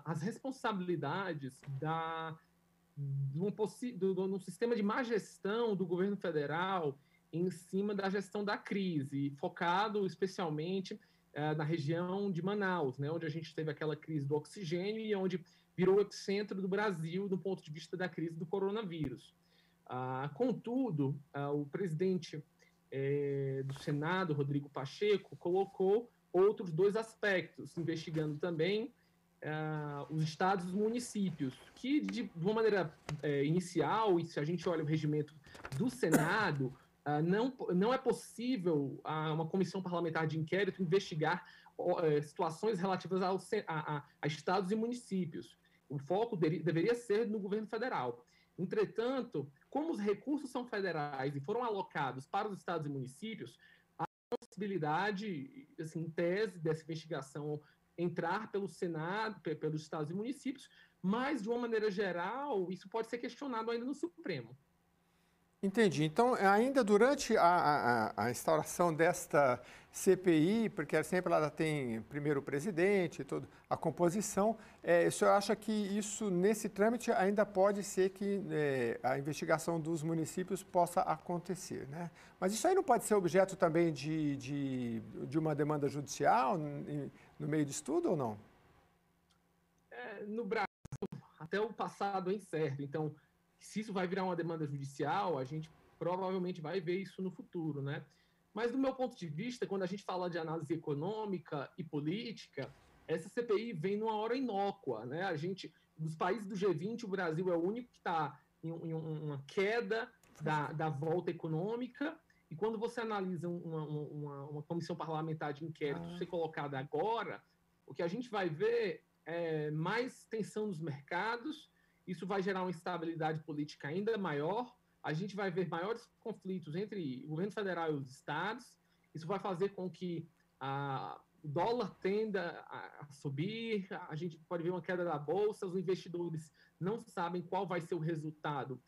Speaker 11: as responsabilidades no sistema de má gestão do governo federal em cima da gestão da crise, focado especialmente na região de Manaus, né, onde a gente teve aquela crise do oxigênio e onde virou o epicentro do Brasil do ponto de vista da crise do coronavírus. Contudo, o presidente do Senado, Rodrigo Pacheco, colocou outros 2 aspectos, investigando também os estados e os municípios, que de uma maneira inicial, e se a gente olha o regimento do Senado, não é possível uma comissão parlamentar de inquérito investigar situações relativas a estados e municípios. O foco deveria ser no governo federal. Entretanto, como os recursos são federais e foram alocados para os estados e municípios, há a possibilidade, assim, em tese, dessa investigação entrar pelo Senado, pelos estados e municípios, mas, de uma maneira geral, isso pode ser questionado ainda no Supremo.
Speaker 2: Entendi. Então, ainda durante a instauração desta CPI, porque sempre ela tem primeiro o presidente, toda a composição, o senhor acha que isso, nesse trâmite, ainda pode ser que a investigação dos municípios possa acontecer, né? Mas isso aí não pode ser objeto também de uma demanda judicial no meio disso tudo ou não?
Speaker 11: No Brasil, até o passado é incerto. Então, se isso vai virar uma demanda judicial, a gente provavelmente vai ver isso no futuro, né? Mas, do meu ponto de vista, quando a gente fala de análise econômica e política, essa CPI vem numa hora inócua, né? Dos países do G20, o Brasil é o único que está em uma queda da volta econômica, e quando você analisa uma comissão parlamentar de inquérito ser colocada agora, o que a gente vai ver mais tensão nos mercados, isso vai gerar uma instabilidade política ainda maior, a gente vai ver maiores conflitos entre o governo federal e os estados, isso vai fazer com que o dólar tenda a subir, a gente pode ver uma queda da bolsa, os investidores não sabem qual vai ser o resultado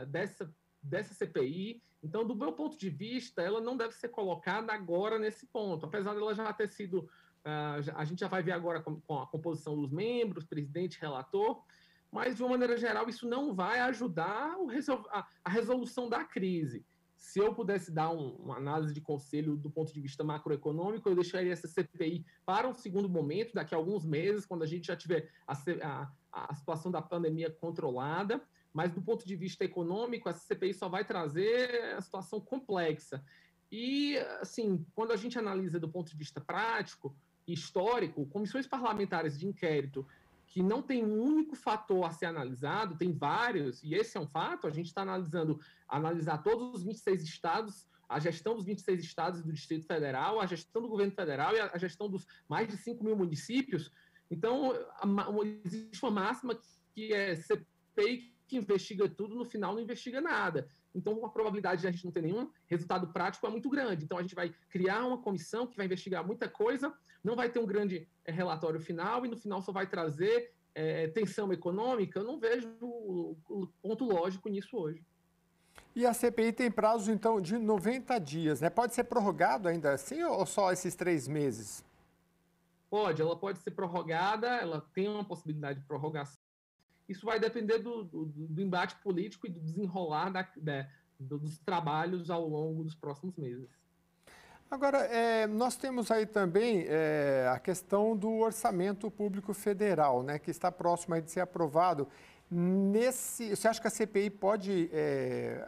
Speaker 11: dessa CPI. Então, do meu ponto de vista, ela não deve ser colocada agora nesse ponto, apesar dela já ter sido... a gente já vai ver agora com a composição dos membros, presidente, relator, mas, de uma maneira geral, isso não vai ajudar a resolução da crise. Se eu pudesse dar uma análise de conselho do ponto de vista macroeconômico, eu deixaria essa CPI para um segundo momento, daqui a alguns meses, quando a gente já tiver a situação da pandemia controlada, mas do ponto de vista econômico, essa CPI só vai trazer a situação complexa. E, assim, quando a gente analisa do ponto de vista prático e histórico, comissões parlamentares de inquérito que não tem um único fator a ser analisado, tem vários, e esse é um fato, a gente está analisar todos os 26 estados, a gestão dos 26 estados do Distrito Federal, a gestão do governo federal e a gestão dos mais de 5 mil municípios. Então, existe uma máxima que é CPI que investiga tudo, no final não investiga nada. Então, a probabilidade de a gente não ter nenhum resultado prático é muito grande. Então, a gente vai criar uma comissão que vai investigar muita coisa, não vai ter um grande relatório final e no final só vai trazer tensão econômica. Eu não vejo o ponto lógico nisso hoje.
Speaker 2: E a CPI tem prazo, então, de 90 dias, né? Pode ser prorrogado ainda assim ou só esses 3 meses?
Speaker 11: Ela pode ser prorrogada, ela tem uma possibilidade de prorrogação. Isso vai depender do embate político e do desenrolar dos trabalhos ao longo dos próximos meses.
Speaker 2: Agora, nós temos aí também a questão do orçamento público federal, né, que está próximo aí de ser aprovado. Você acha que a CPI pode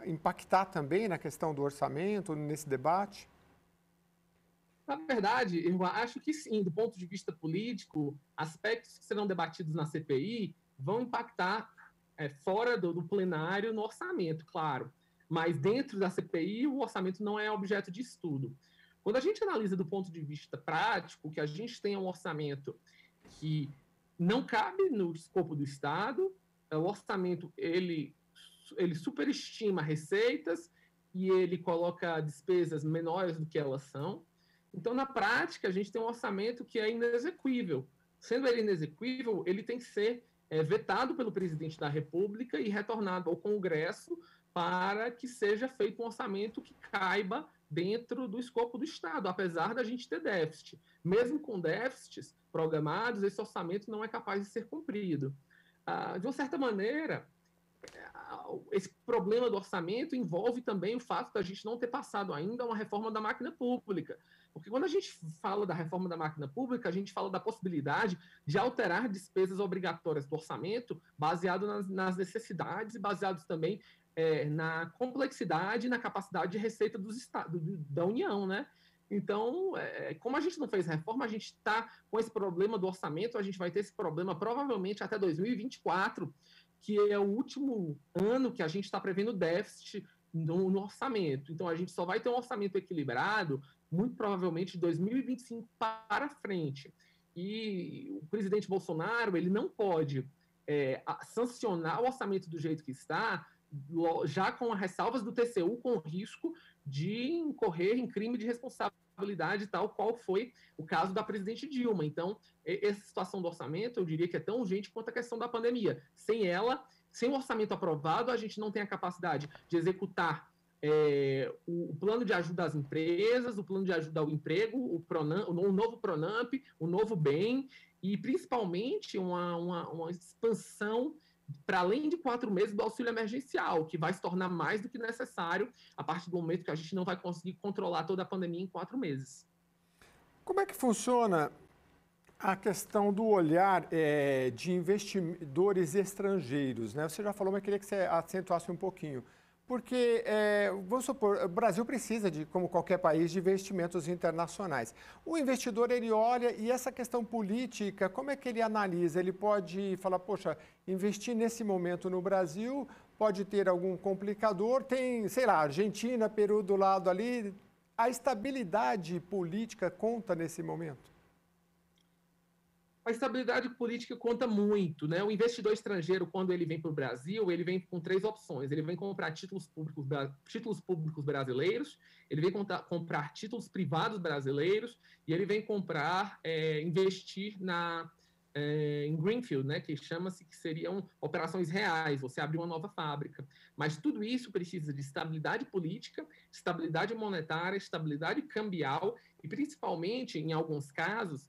Speaker 2: impactar também na questão do orçamento, nesse debate?
Speaker 11: Na verdade, eu acho que sim, do ponto de vista político, aspectos que serão debatidos na CPI vão impactar fora do plenário no orçamento, claro. Mas dentro da CPI, o orçamento não é objeto de estudo. Quando a gente analisa do ponto de vista prático, que a gente tem um orçamento que não cabe no escopo do Estado, o orçamento ele superestima receitas e ele coloca despesas menores do que elas são. Então, na prática, a gente tem um orçamento que é inexequível. Sendo ele inexequível, ele tem que ser vetado pelo presidente da República e retornado ao Congresso para que seja feito um orçamento que caiba dentro do escopo do Estado, apesar da gente ter déficit. Mesmo com déficits programados, esse orçamento não é capaz de ser cumprido. De uma certa maneira, esse problema do orçamento envolve também o fato da gente não ter passado ainda uma reforma da máquina pública. Porque quando a gente fala da reforma da máquina pública, a gente fala da possibilidade de alterar despesas obrigatórias do orçamento baseado nas necessidades e baseados também na complexidade e na capacidade de receita da União, né? Então, como a gente não fez reforma, a gente está com esse problema do orçamento, a gente vai ter esse problema provavelmente até 2024, que é o último ano que a gente está prevendo déficit no orçamento. Então, a gente só vai ter um orçamento equilibrado, muito provavelmente, de 2025 para frente. E o presidente Bolsonaro, ele não pode sancionar o orçamento do jeito que está, já com as ressalvas do TCU, com o risco de incorrer em crime de responsabilidade, tal qual foi o caso da presidente Dilma. Então, essa situação do orçamento, eu diria que é tão urgente quanto a questão da pandemia. Sem ela, sem o orçamento aprovado, a gente não tem a capacidade de executar o plano de ajuda às empresas, o plano de ajuda ao emprego, o novo Pronamp, o novo BEM e, principalmente, uma expansão para além de 4 meses do auxílio emergencial, que vai se tornar mais do que necessário a partir do momento que a gente não vai conseguir controlar toda a pandemia em 4 meses.
Speaker 2: Como é que funciona a questão do olhar de investidores estrangeiros, né? Você já falou, mas eu queria que você acentuasse um pouquinho. Porque, vamos supor, o Brasil precisa, como qualquer país, de investimentos internacionais. O investidor, ele olha e essa questão política, como é que ele analisa? Ele pode falar, poxa, investir nesse momento no Brasil pode ter algum complicador, tem, sei lá, Argentina, Peru do lado ali. A estabilidade política conta nesse momento?
Speaker 11: A estabilidade política conta muito, né? O investidor estrangeiro, quando ele vem para o Brasil, ele vem com 3 opções. Ele vem comprar títulos públicos brasileiros, ele vem comprar títulos privados brasileiros e ele vem investir em Greenfield, né? Que chama-se, que seriam operações reais, você abrir uma nova fábrica. Mas tudo isso precisa de estabilidade política, estabilidade monetária, estabilidade cambial e, principalmente, em alguns casos,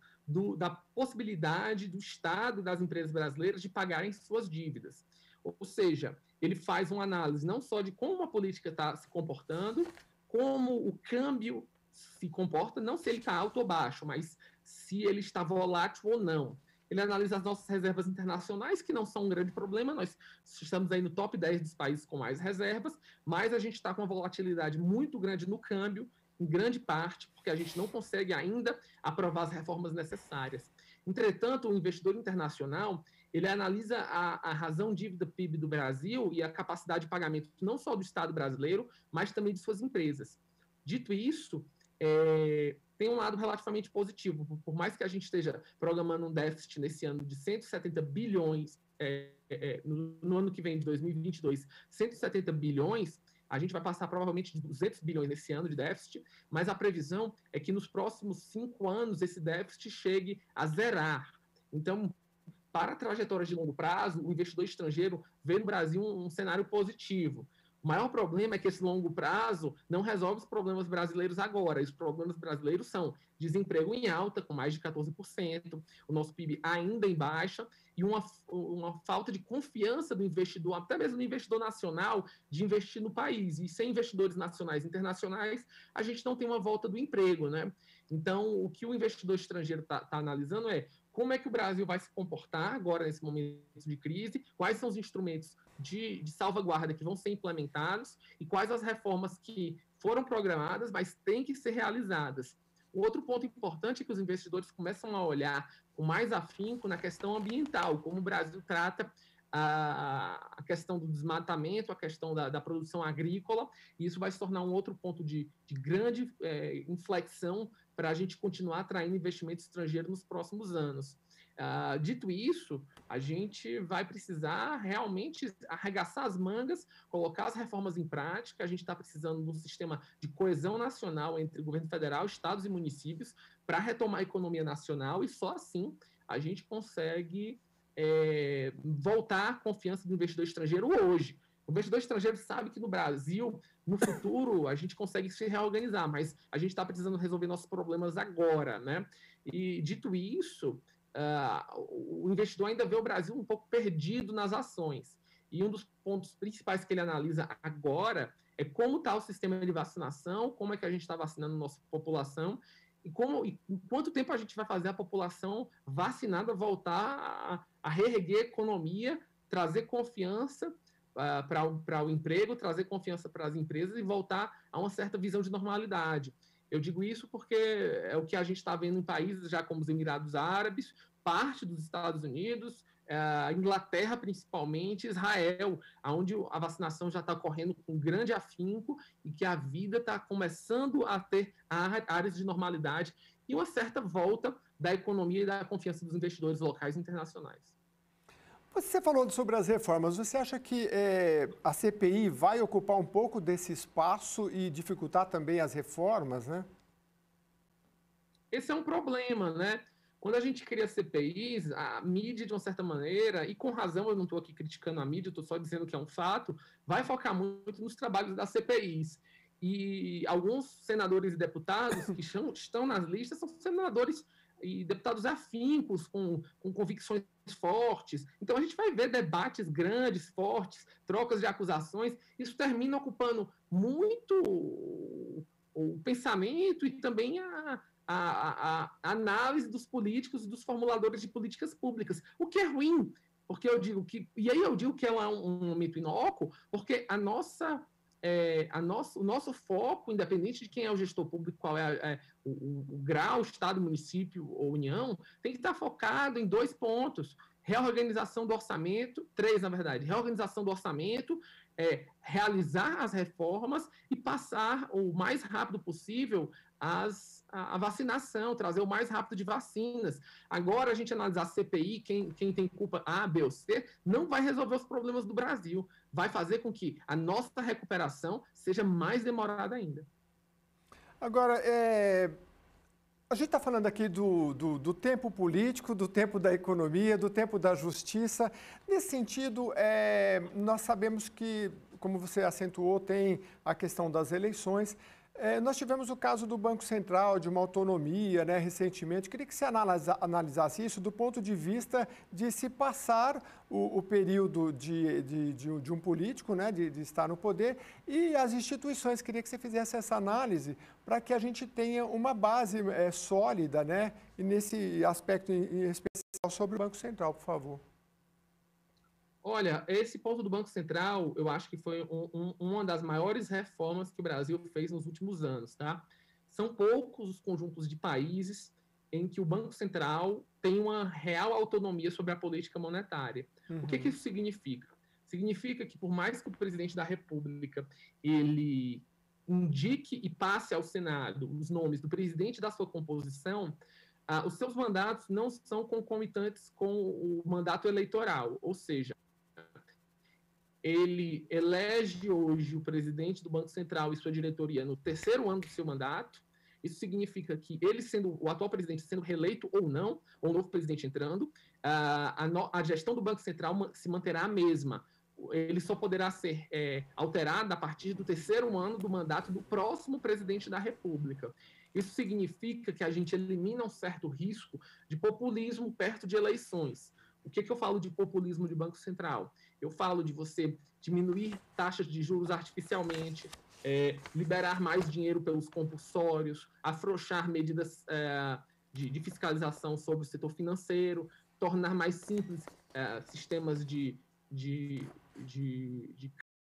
Speaker 11: da possibilidade do Estado e das empresas brasileiras de pagarem suas dívidas. Ou seja, ele faz uma análise não só de como a política está se comportando, como o câmbio se comporta, não se ele está alto ou baixo, mas se ele está volátil ou não. Ele analisa as nossas reservas internacionais, que não são um grande problema, nós estamos aí no top 10 dos países com mais reservas, mas a gente está com uma volatilidade muito grande no câmbio, em grande parte, porque a gente não consegue ainda aprovar as reformas necessárias. Entretanto, o investidor internacional, ele analisa a razão dívida PIB do Brasil e a capacidade de pagamento não só do Estado brasileiro, mas também de suas empresas. Dito isso, tem um lado relativamente positivo, por mais que a gente esteja programando um déficit nesse ano de 170 bilhões, no ano que vem, de 2022, 170 bilhões, a gente vai passar provavelmente de 200 bilhões nesse ano de déficit, mas a previsão é que nos próximos 5 anos esse déficit chegue a zerar. Então, para trajetórias de longo prazo, o investidor estrangeiro vê no Brasil um cenário positivo. O maior problema é que esse longo prazo não resolve os problemas brasileiros agora. Os problemas brasileiros são desemprego em alta, com mais de 14%, o nosso PIB ainda em baixa, e uma falta de confiança do investidor, até mesmo do investidor nacional, de investir no país. E sem investidores nacionais e internacionais, a gente não tem uma volta do emprego, né? Então, o que o investidor estrangeiro está analisando é como é que o Brasil vai se comportar agora nesse momento de crise, quais são os instrumentos de salvaguarda que vão ser implementados e quais as reformas que foram programadas, mas têm que ser realizadas. O outro ponto importante é que os investidores começam a olhar com mais afinco na questão ambiental, como o Brasil trata a questão do desmatamento, a questão da produção agrícola, e isso vai se tornar um outro ponto de grande inflexão para a gente continuar atraindo investimento estrangeiro nos próximos anos. Dito isso, a gente vai precisar realmente arregaçar as mangas, colocar as reformas em prática. A gente está precisando de um sistema de coesão nacional entre o governo federal, estados e municípios para retomar a economia nacional, e só assim a gente consegue voltar a confiança do investidor estrangeiro hoje. O investidor estrangeiro sabe que no Brasil, no futuro, a gente consegue se reorganizar, mas a gente está precisando resolver nossos problemas agora, né? E, dito isso, o investidor ainda vê o Brasil um pouco perdido nas ações. E um dos pontos principais que ele analisa agora é como está o sistema de vacinação, como é que a gente está vacinando a nossa população e quanto tempo a gente vai fazer a população vacinada voltar a reerguer a economia, trazer confiança para o emprego, trazer confiança para as empresas e voltar a uma certa visão de normalidade. Eu digo isso porque é o que a gente está vendo em países já como os Emirados Árabes, parte dos Estados Unidos, a Inglaterra principalmente, Israel, onde a vacinação já está ocorrendo com grande afinco e que a vida está começando a ter áreas de normalidade e uma certa volta da economia e da confiança dos investidores locais e internacionais.
Speaker 2: Você falou sobre as reformas. Você acha que a CPI vai ocupar um pouco desse espaço e dificultar também as reformas, né?
Speaker 11: Esse é um problema, né? Quando a gente cria CPIs, a mídia, de uma certa maneira, e com razão, eu não estou aqui criticando a mídia, estou só dizendo que é um fato, vai focar muito nos trabalhos das CPIs. E alguns senadores e deputados que estão nas listas são senadores e deputados afincos, com convicções fortes. Então, a gente vai ver debates grandes, fortes, trocas de acusações. Isso termina ocupando muito o pensamento e também a análise dos políticos e dos formuladores de políticas públicas, o que é ruim, porque eu digo que... E aí eu digo que é um momento inócuo, porque o nosso foco, independente de quem é o gestor público, qual é o grau, estado, município ou união, tem que estar focado em 2 pontos, reorganização do orçamento, 3, na verdade, reorganização do orçamento, realizar as reformas e passar o mais rápido possível a vacinação, trazer o mais rápido de vacinas. Agora, a gente analisar a CPI, quem tem culpa A, B ou C, não vai resolver os problemas do Brasil, vai fazer com que a nossa recuperação seja mais demorada ainda.
Speaker 2: Agora, a gente está falando aqui do tempo político, do tempo da economia, do tempo da justiça. Nesse sentido, nós sabemos que, como você acentuou, tem a questão das eleições. Nós tivemos o caso do Banco Central, de uma autonomia, né, recentemente. Queria que você analisasse isso do ponto de vista de se passar o período de um político, né, de estar no poder, e as instituições. Queria que você fizesse essa análise para que a gente tenha uma base sólida, né, e nesse aspecto em especial sobre o Banco Central, por favor.
Speaker 11: Olha, esse ponto do Banco Central, eu acho que foi uma das maiores reformas que o Brasil fez nos últimos anos, tá? São poucos os conjuntos de países em que o Banco Central tem uma real autonomia sobre a política monetária. O que isso significa? Significa que, por mais que o presidente da República ele indique e passe ao Senado os nomes do presidente da sua composição, os seus mandatos não são concomitantes com o mandato eleitoral, ou seja, ele elege hoje o presidente do Banco Central e sua diretoria no 3º ano do seu mandato. Isso significa que ele, sendo o atual presidente, sendo reeleito ou não, ou o novo presidente entrando, a gestão do Banco Central se manterá a mesma. Ele só poderá ser alterado a partir do 3º ano do mandato do próximo presidente da República. Isso significa que a gente elimina um certo risco de populismo perto de eleições. O que eu falo de populismo de Banco Central? Eu falo de você diminuir taxas de juros artificialmente, liberar mais dinheiro pelos compulsórios, afrouxar medidas de fiscalização sobre o setor financeiro, tornar mais simples sistemas de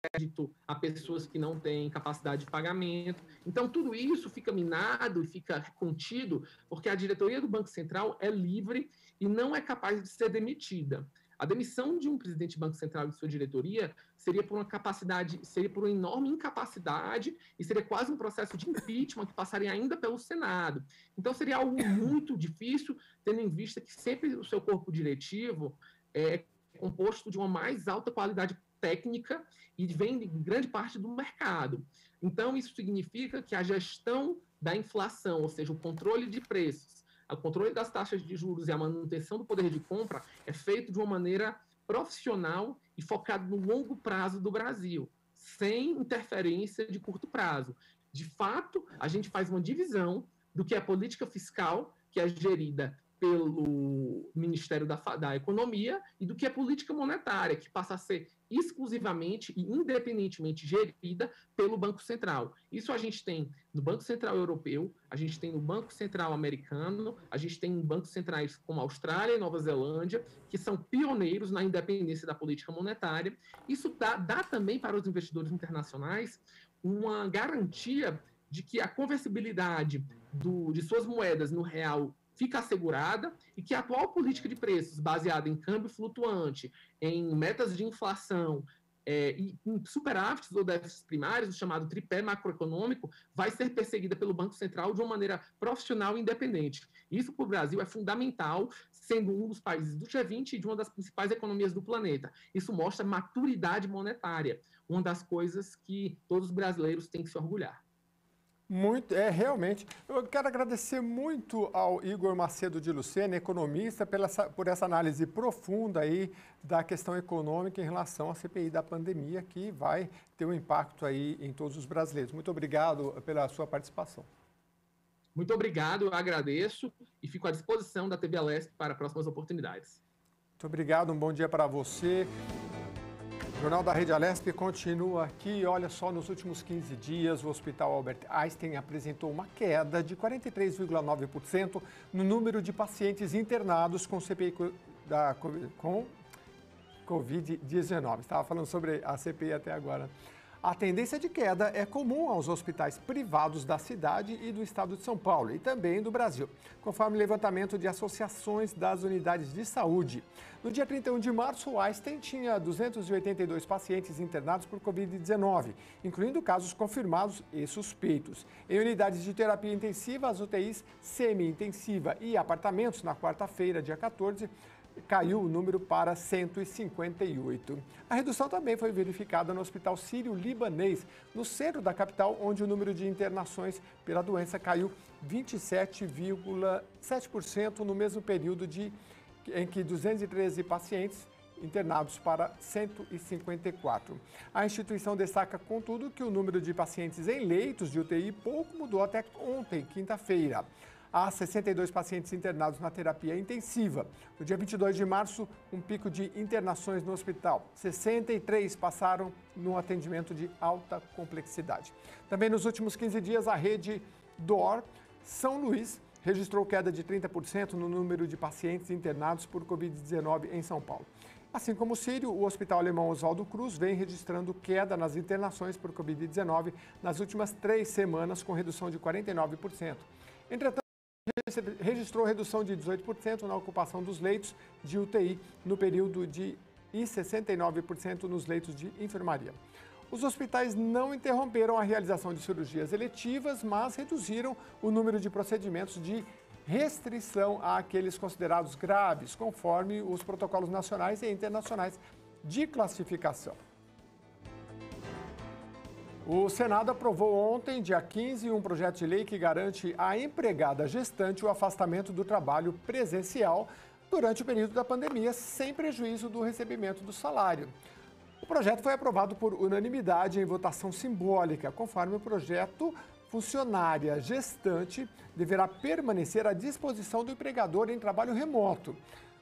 Speaker 11: crédito a pessoas que não têm capacidade de pagamento. Então, tudo isso fica minado e fica contido porque a diretoria do Banco Central é livre e não é capaz de ser demitida. A demissão de um presidente do Banco Central e de sua diretoria seria por uma enorme incapacidade e seria quase um processo de impeachment que passaria ainda pelo Senado. Então, seria algo muito difícil, tendo em vista que sempre o seu corpo diretivo é composto de uma mais alta qualidade técnica e vem de grande parte do mercado. Então, isso significa que a gestão da inflação, ou seja, o controle de preços, o controle das taxas de juros e a manutenção do poder de compra é feito de uma maneira profissional e focado no longo prazo do Brasil, sem interferência de curto prazo. De fato, a gente faz uma divisão do que é a política fiscal, que é gerida pelo Ministério da Economia, e do que é política monetária, que passa a ser exclusivamente e independentemente gerida pelo Banco Central. Isso a gente tem no Banco Central Europeu, a gente tem no Banco Central Americano, a gente tem em bancos centrais como a Austrália e Nova Zelândia, que são pioneiros na independência da política monetária. Isso dá também para os investidores internacionais uma garantia de que a conversibilidade de suas moedas no real fica assegurada e que a atual política de preços baseada em câmbio flutuante, em metas de inflação e em superávites ou déficits primários, o chamado tripé macroeconômico, vai ser perseguida pelo Banco Central de uma maneira profissional e independente. Isso para o Brasil é fundamental, sendo um dos países do G20 e de uma das principais economias do planeta. Isso mostra maturidade monetária, uma das coisas que todos os brasileiros têm que se orgulhar.
Speaker 2: Realmente. Eu quero agradecer muito ao Igor Macedo de Lucena, economista, por essa análise profunda aí da questão econômica em relação à CPI da pandemia, que vai ter um impacto aí em todos os brasileiros. Muito obrigado pela sua participação.
Speaker 11: Muito obrigado, eu agradeço e fico à disposição da TV Alesp para próximas oportunidades.
Speaker 2: Muito obrigado, um bom dia para você. O Jornal da Rede Alesp continua aqui. Olha só, nos últimos 15 dias, o Hospital Albert Einstein apresentou uma queda de 43,9% no número de pacientes internados com CPI com Covid-19. Estava falando sobre a CPI até agora. A tendência de queda é comum aos hospitais privados da cidade e do estado de São Paulo e também do Brasil, conforme o levantamento de associações das unidades de saúde. No dia 31 de março, o Einstein tinha 282 pacientes internados por Covid-19, incluindo casos confirmados e suspeitos. Em unidades de terapia intensiva, as UTIs semi-intensiva e apartamentos, na quarta-feira, dia 14, caiu o número para 158. A redução também foi verificada no Hospital Sírio-Libanês, no centro da capital, onde o número de internações pela doença caiu 27,7% no mesmo período em que 213 pacientes internados para 154. A instituição destaca, contudo, que o número de pacientes em leitos de UTI pouco mudou até ontem, quinta-feira. Há 62 pacientes internados na terapia intensiva. No dia 22 de março, um pico de internações no hospital. 63 passaram no atendimento de alta complexidade. Também nos últimos 15 dias, a rede DOR São Luís registrou queda de 30% no número de pacientes internados por Covid-19 em São Paulo. Assim como o Sírio, o Hospital Alemão Oswaldo Cruz vem registrando queda nas internações por Covid-19 nas últimas 3 semanas, com redução de 49%. Entretanto, registrou redução de 18% na ocupação dos leitos de UTI no período e 69% nos leitos de enfermaria. Os hospitais não interromperam a realização de cirurgias eletivas, mas reduziram o número de procedimentos de restrição àqueles considerados graves, conforme os protocolos nacionais e internacionais de classificação. O Senado aprovou ontem, dia 15, um projeto de lei que garante à empregada gestante o afastamento do trabalho presencial durante o período da pandemia, sem prejuízo do recebimento do salário. O projeto foi aprovado por unanimidade em votação simbólica. Conforme o projeto, funcionária gestante deverá permanecer à disposição do empregador em trabalho remoto.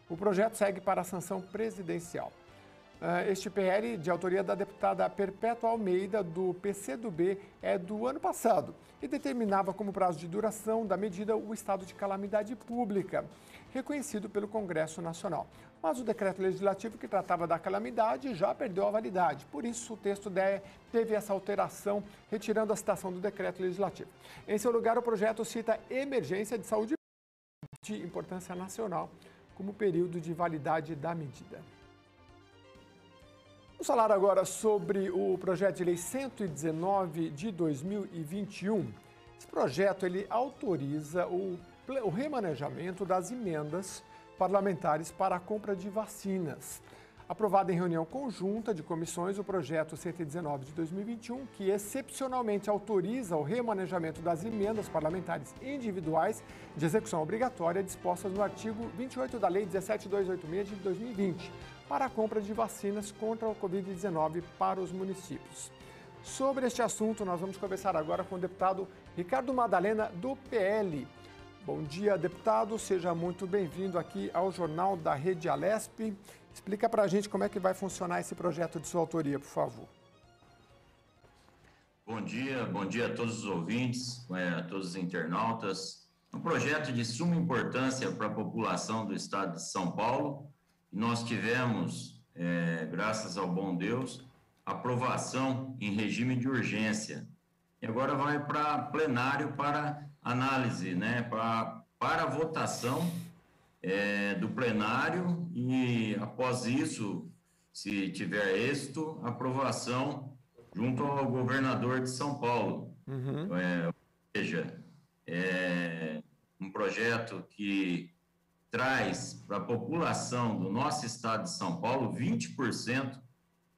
Speaker 2: O projeto segue para a sanção presidencial. Este PL, de autoria da deputada Perpétua Almeida, do PCdoB, é do ano passado e determinava como prazo de duração da medida o estado de calamidade pública, reconhecido pelo Congresso Nacional. Mas o decreto legislativo que tratava da calamidade já perdeu a validade. Por isso, o texto teve essa alteração, retirando a citação do decreto legislativo. Em seu lugar, o projeto cita emergência de saúde de importância nacional como período de validade da medida. Vamos falar agora sobre o projeto de lei 119 de 2021. Esse projeto ele autoriza o remanejamento das emendas parlamentares para a compra de vacinas. Aprovado em reunião conjunta de comissões, o projeto 119 de 2021, que excepcionalmente autoriza o remanejamento das emendas parlamentares individuais de execução obrigatória dispostas no artigo 28 da Lei 17.286 de 2020, para a compra de vacinas contra o Covid-19 para os municípios. Sobre este assunto, nós vamos conversar agora com o deputado Ricardo Madalena, do PL. Bom dia, deputado. Seja muito bem-vindo aqui ao Jornal da Rede Alesp. Explica para a gente como é que vai funcionar esse projeto de sua autoria, por favor.
Speaker 12: Bom dia a todos os ouvintes, a todos os internautas. Um projeto de suma importância para a população do estado de São Paulo. Nós tivemos, graças ao bom Deus, aprovação em regime de urgência. E agora vai para plenário para análise, para votação do plenário e, após isso, se tiver êxito, aprovação junto ao governador de São Paulo. Ou seja, um projeto que traz para a população do nosso estado de São Paulo 20%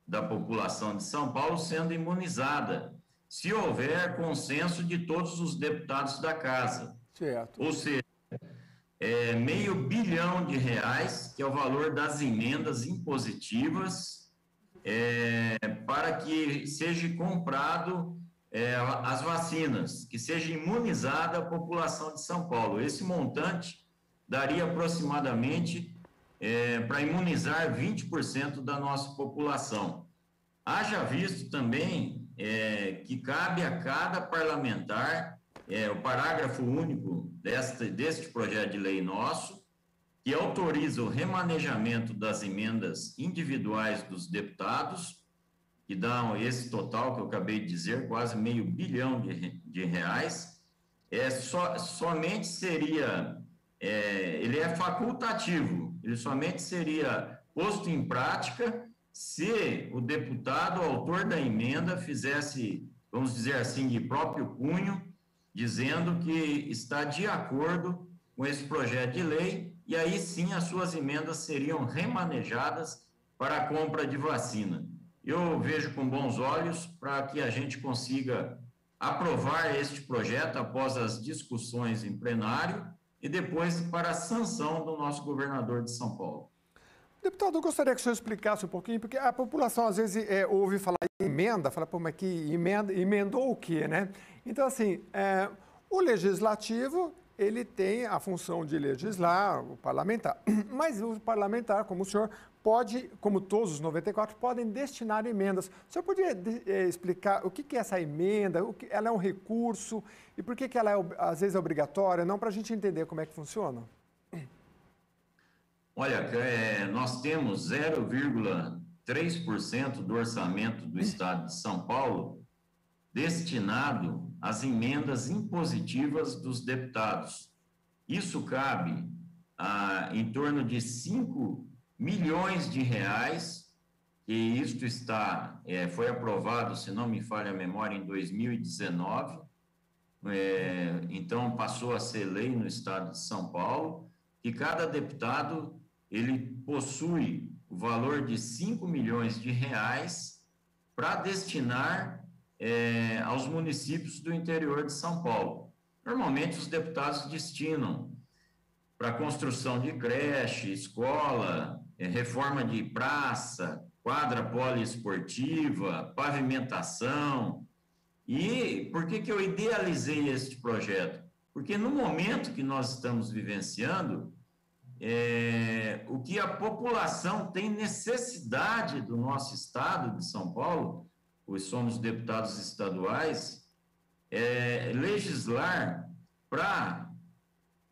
Speaker 12: da população de São Paulo sendo imunizada, se houver consenso de todos os deputados da casa.
Speaker 2: Certo.
Speaker 12: Ou seja, R$500 bilhão, que é o valor das emendas impositivas, para que seja comprado as vacinas, que seja imunizada a população de São Paulo. Esse montante daria aproximadamente para imunizar 20% da nossa população. Haja visto também que cabe a cada parlamentar, o parágrafo único deste projeto de lei nosso, que autoriza o remanejamento das emendas individuais dos deputados, que dá esse total que eu acabei de dizer, quase R$500 bilhão de reais, somente seria, ele é facultativo, ele somente seria posto em prática se o deputado, autor da emenda, fizesse, vamos dizer assim, de próprio punho, dizendo que está de acordo com esse projeto de lei, e aí sim as suas emendas seriam remanejadas para a compra de vacina. Eu vejo com bons olhos para que a gente consiga aprovar este projeto após as discussões em plenário e depois para a sanção do nosso governador de São Paulo.
Speaker 2: Deputado, eu gostaria que o senhor explicasse um pouquinho, porque a população às vezes ouve falar em emenda, fala, pô, mas que emendou o quê, né? Então, assim, o legislativo, ele tem a função de legislar, o parlamentar, mas o parlamentar, como o senhor, pode, como todos os 94, podem destinar emendas. O senhor podia explicar o que é essa emenda, ela é um recurso, e por que ela às vezes é obrigatória, não para a gente entender como é que funciona?
Speaker 12: Olha, nós temos 0,3% do orçamento do Estado de São Paulo destinado às emendas impositivas dos deputados. Isso cabe em torno de 5 milhões de reais, e isto foi aprovado, se não me falha a memória, em 2019, então passou a ser lei no Estado de São Paulo, que cada deputado ele possui o valor de 5 milhões de reais para destinar aos municípios do interior de São Paulo. Normalmente, os deputados destinam para construção de creche, escola, reforma de praça, quadra poliesportiva, pavimentação. E por que eu idealizei este projeto? Porque no momento que nós estamos vivenciando, o que a população tem necessidade do nosso estado de São Paulo, pois somos deputados estaduais, legislar para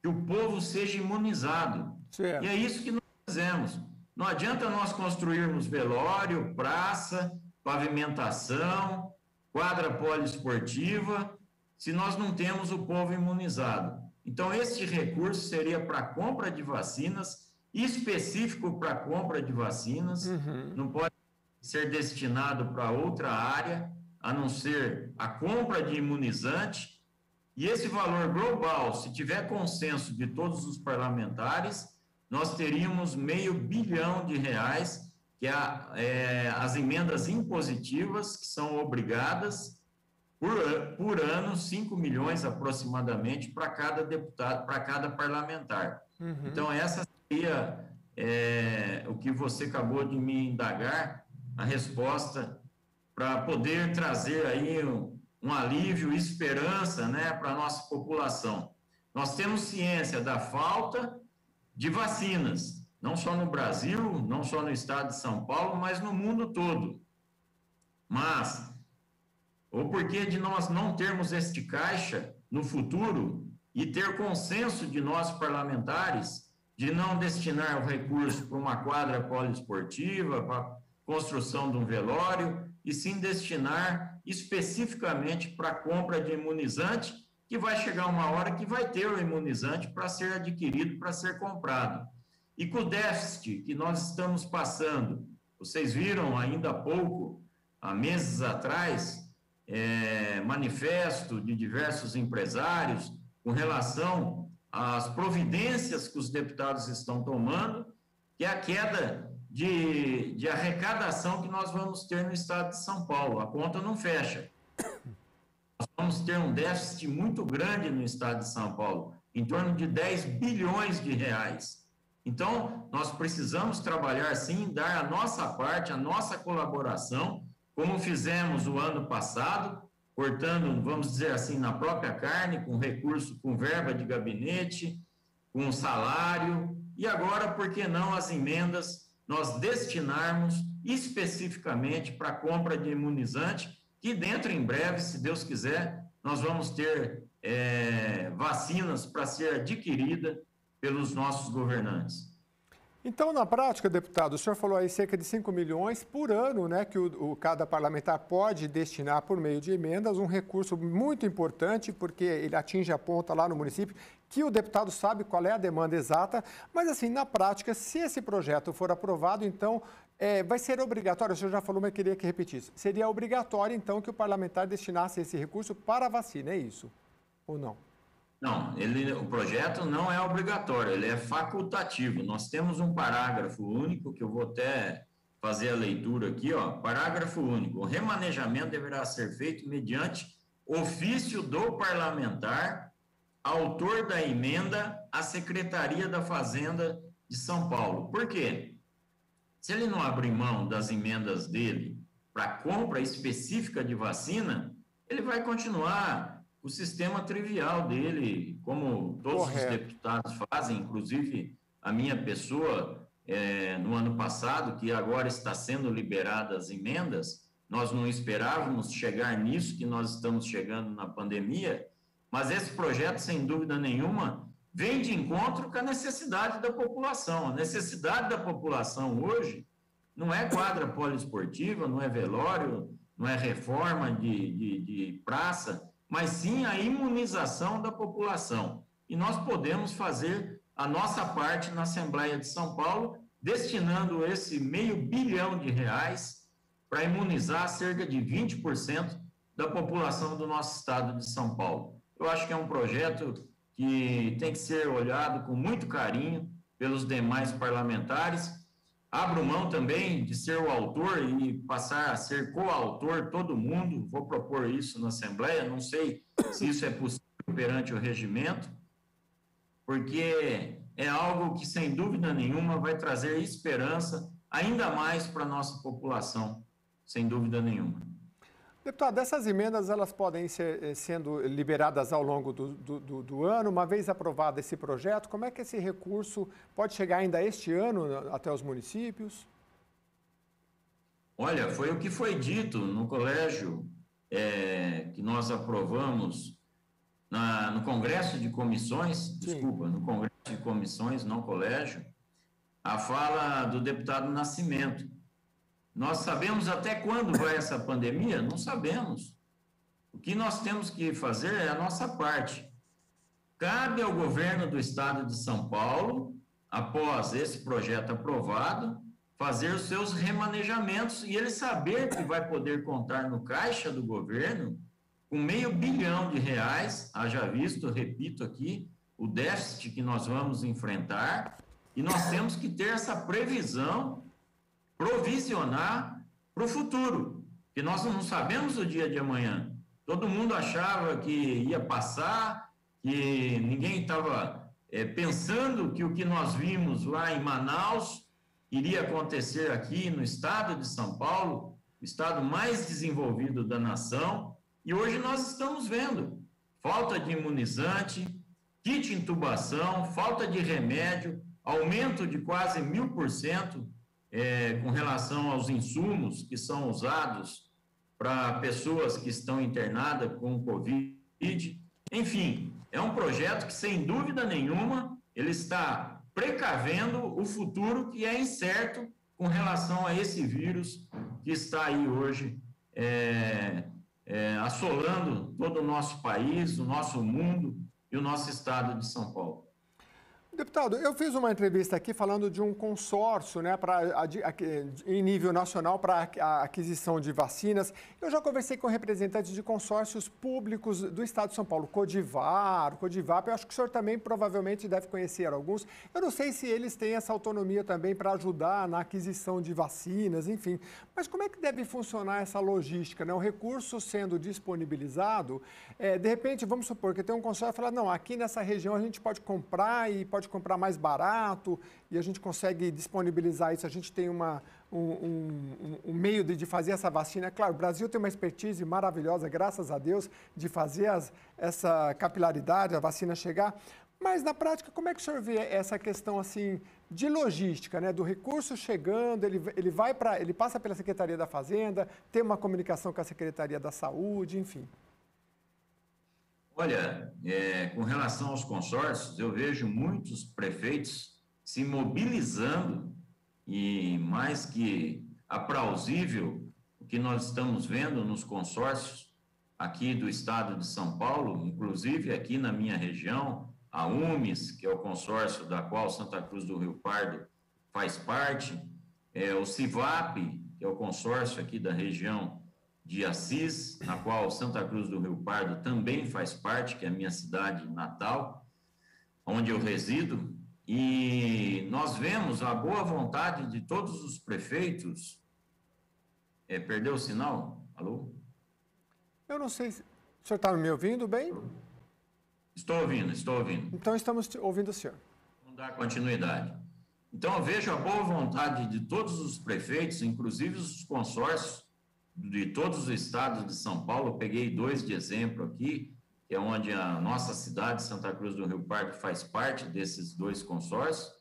Speaker 12: que o povo seja imunizado. Certo. E é isso que nós fizemos. Não adianta nós construirmos velório, praça, pavimentação, quadra poliesportiva, se nós não temos o povo imunizado. Então, este recurso seria para a compra de vacinas, específico para a compra de vacinas, não pode ser destinado para outra área, a não ser a compra de imunizante, e esse valor global, se tiver consenso de todos os parlamentares, nós teríamos R$500 bilhão, que é as emendas impositivas, que são obrigadas, por ano, 5 milhões aproximadamente para cada deputado, para cada parlamentar. Então, essa seria o que você acabou de me indagar, a resposta para poder trazer aí um alívio, esperança, né, para a nossa população. Nós temos ciência da falta de vacinas, não só no Brasil, não só no estado de São Paulo, mas no mundo todo. Mas o porquê de nós não termos este caixa no futuro e ter consenso de nós parlamentares de não destinar o recurso para uma quadra poliesportiva, para a construção de um velório, e sim destinar especificamente para a compra de imunizante, que vai chegar uma hora que vai ter o imunizante para ser adquirido, para ser comprado. E com o déficit que nós estamos passando, vocês viram ainda há pouco, há meses atrás, manifesto de diversos empresários com relação às providências que os deputados estão tomando, que é a queda de arrecadação que nós vamos ter no estado de São Paulo. A conta não fecha. Nós vamos ter um déficit muito grande no estado de São Paulo, em torno de 10 bilhões de reais. Então, nós precisamos trabalhar sim, dar a nossa parte, a nossa colaboração, como fizemos o ano passado, cortando, vamos dizer assim, na própria carne, com recurso, com verba de gabinete, com salário, e agora, por que não as emendas, nós destinarmos especificamente para a compra de imunizante, que dentro, em breve, se Deus quiser, nós vamos ter vacinas para ser adquirida pelos nossos governantes.
Speaker 2: Então, na prática, deputado, o senhor falou aí cerca de 5 milhões por ano, né, que cada parlamentar pode destinar por meio de emendas, um recurso muito importante, porque ele atinge a ponta lá no município, que o deputado sabe qual é a demanda exata, mas assim, na prática, se esse projeto for aprovado, então, vai ser obrigatório, o senhor já falou, mas eu queria que repetisse, seria obrigatório, então, que o parlamentar destinasse esse recurso para a vacina, é isso? Ou não?
Speaker 12: Não, o projeto não é obrigatório, ele é facultativo. Nós temos um parágrafo único, que eu vou até fazer a leitura aqui, ó. Parágrafo único. O remanejamento deverá ser feito mediante ofício do parlamentar, autor da emenda, à Secretaria da Fazenda de São Paulo. Por quê? Se ele não abrir mão das emendas dele para compra específica de vacina, ele vai continuar o sistema trivial dele, como todos os deputados fazem, inclusive a minha pessoa, no ano passado, que agora está sendo liberadas as emendas, nós não esperávamos chegar nisso, que nós estamos chegando na pandemia, mas esse projeto, sem dúvida nenhuma, vem de encontro com a necessidade da população. A necessidade da população hoje não é quadra poliesportiva, não é velório, não é reforma de praça, mas sim a imunização da população. E nós podemos fazer a nossa parte na Assembleia de São Paulo, destinando esse R$500 bilhão para imunizar cerca de 20% da população do nosso estado de São Paulo. Eu acho que é um projeto que tem que ser olhado com muito carinho pelos demais parlamentares. Abro mão também de ser o autor e passar a ser coautor, todo mundo, vou propor isso na Assembleia, não sei se isso é possível perante o regimento, porque é algo que, sem dúvida nenhuma, vai trazer esperança ainda mais para a nossa população, sem dúvida nenhuma.
Speaker 2: Deputado, essas emendas elas podem ser sendo liberadas ao longo do ano, uma vez aprovado esse projeto, como é que esse recurso pode chegar ainda este ano até os municípios?
Speaker 12: Olha, foi o que foi dito no colégio que nós aprovamos no Congresso de Comissões, no Congresso de Comissões, não colégio, a fala do deputado Nascimento. Nós sabemos até quando vai essa pandemia? Não sabemos. O que nós temos que fazer é a nossa parte. Cabe ao governo do estado de São Paulo, após esse projeto aprovado, fazer os seus remanejamentos e ele saber que vai poder contar no caixa do governo com R$500 bilhão, haja visto, repito aqui, o déficit que nós vamos enfrentar, e nós temos que ter essa previsão, provisionar para o futuro, que nós não sabemos o dia de amanhã. Todo mundo achava que ia passar, que ninguém estava pensando que o que nós vimos lá em Manaus iria acontecer aqui no estado de São Paulo, o estado mais desenvolvido da nação, e hoje nós estamos vendo falta de imunizante, kit intubação, falta de remédio, aumento de quase 1000%, com relação aos insumos que são usados para pessoas que estão internadas com Covid. Enfim, é um projeto que, sem dúvida nenhuma, ele está precavendo o futuro que é incerto com relação a esse vírus que está aí hoje assolando todo o nosso país, o nosso mundo e o nosso estado de São Paulo.
Speaker 2: Deputado, eu fiz uma entrevista aqui falando de um consórcio, né, em nível nacional para a aquisição de vacinas. Eu já conversei com representantes de consórcios públicos do estado de São Paulo, Codivap, eu acho que o senhor também provavelmente deve conhecer alguns. Eu não sei se eles têm essa autonomia também para ajudar na aquisição de vacinas, enfim. Mas como é que deve funcionar essa logística, né? O recurso sendo disponibilizado, de repente, vamos supor que tem um consórcio que fala, não, aqui nessa região a gente pode comprar e pode comprar mais barato e a gente consegue disponibilizar isso, a gente tem um meio de fazer essa vacina. Claro, o Brasil tem uma expertise maravilhosa, graças a Deus, de fazer essa capilaridade, a vacina chegar, mas na prática, como é que o senhor vê essa questão assim de logística, né? Do recurso chegando, ele passa pela Secretaria da Fazenda, tem uma comunicação com a Secretaria da Saúde, enfim.
Speaker 12: Olha, com relação aos consórcios, eu vejo muitos prefeitos se mobilizando, e mais que aplausível o que nós estamos vendo nos consórcios aqui do estado de São Paulo, inclusive aqui na minha região, a UMES, que é o consórcio da qual Santa Cruz do Rio Pardo faz parte, o CIVAP, que é o consórcio aqui da região de Assis, na qual Santa Cruz do Rio Pardo também faz parte, que é a minha cidade natal, onde eu resido, e nós vemos a boa vontade de todos os prefeitos. Perdeu o sinal? Alô?
Speaker 2: Eu não sei se... O senhor está me ouvindo bem?
Speaker 12: Estou ouvindo.
Speaker 2: Então, estamos ouvindo o senhor.
Speaker 12: Vamos dar continuidade. Então, eu vejo a boa vontade de todos os prefeitos, inclusive os consórcios de todos os estados de São Paulo. Eu peguei 2 de exemplo aqui, que é onde a nossa cidade, Santa Cruz do Rio Pardo, faz parte desses 2 consórcios,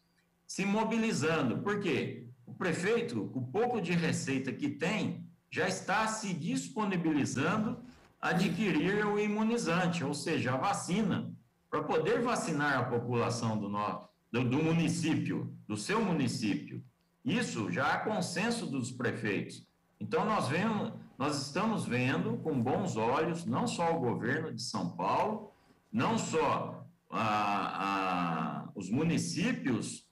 Speaker 12: se mobilizando. Por quê? O prefeito, com o pouco de receita que tem, já está se disponibilizando a adquirir o imunizante, ou seja, a vacina, para poder vacinar a população do município, do seu município. Isso já há consenso dos prefeitos. Então, nós estamos vendo com bons olhos, não só o governo de São Paulo, não só os municípios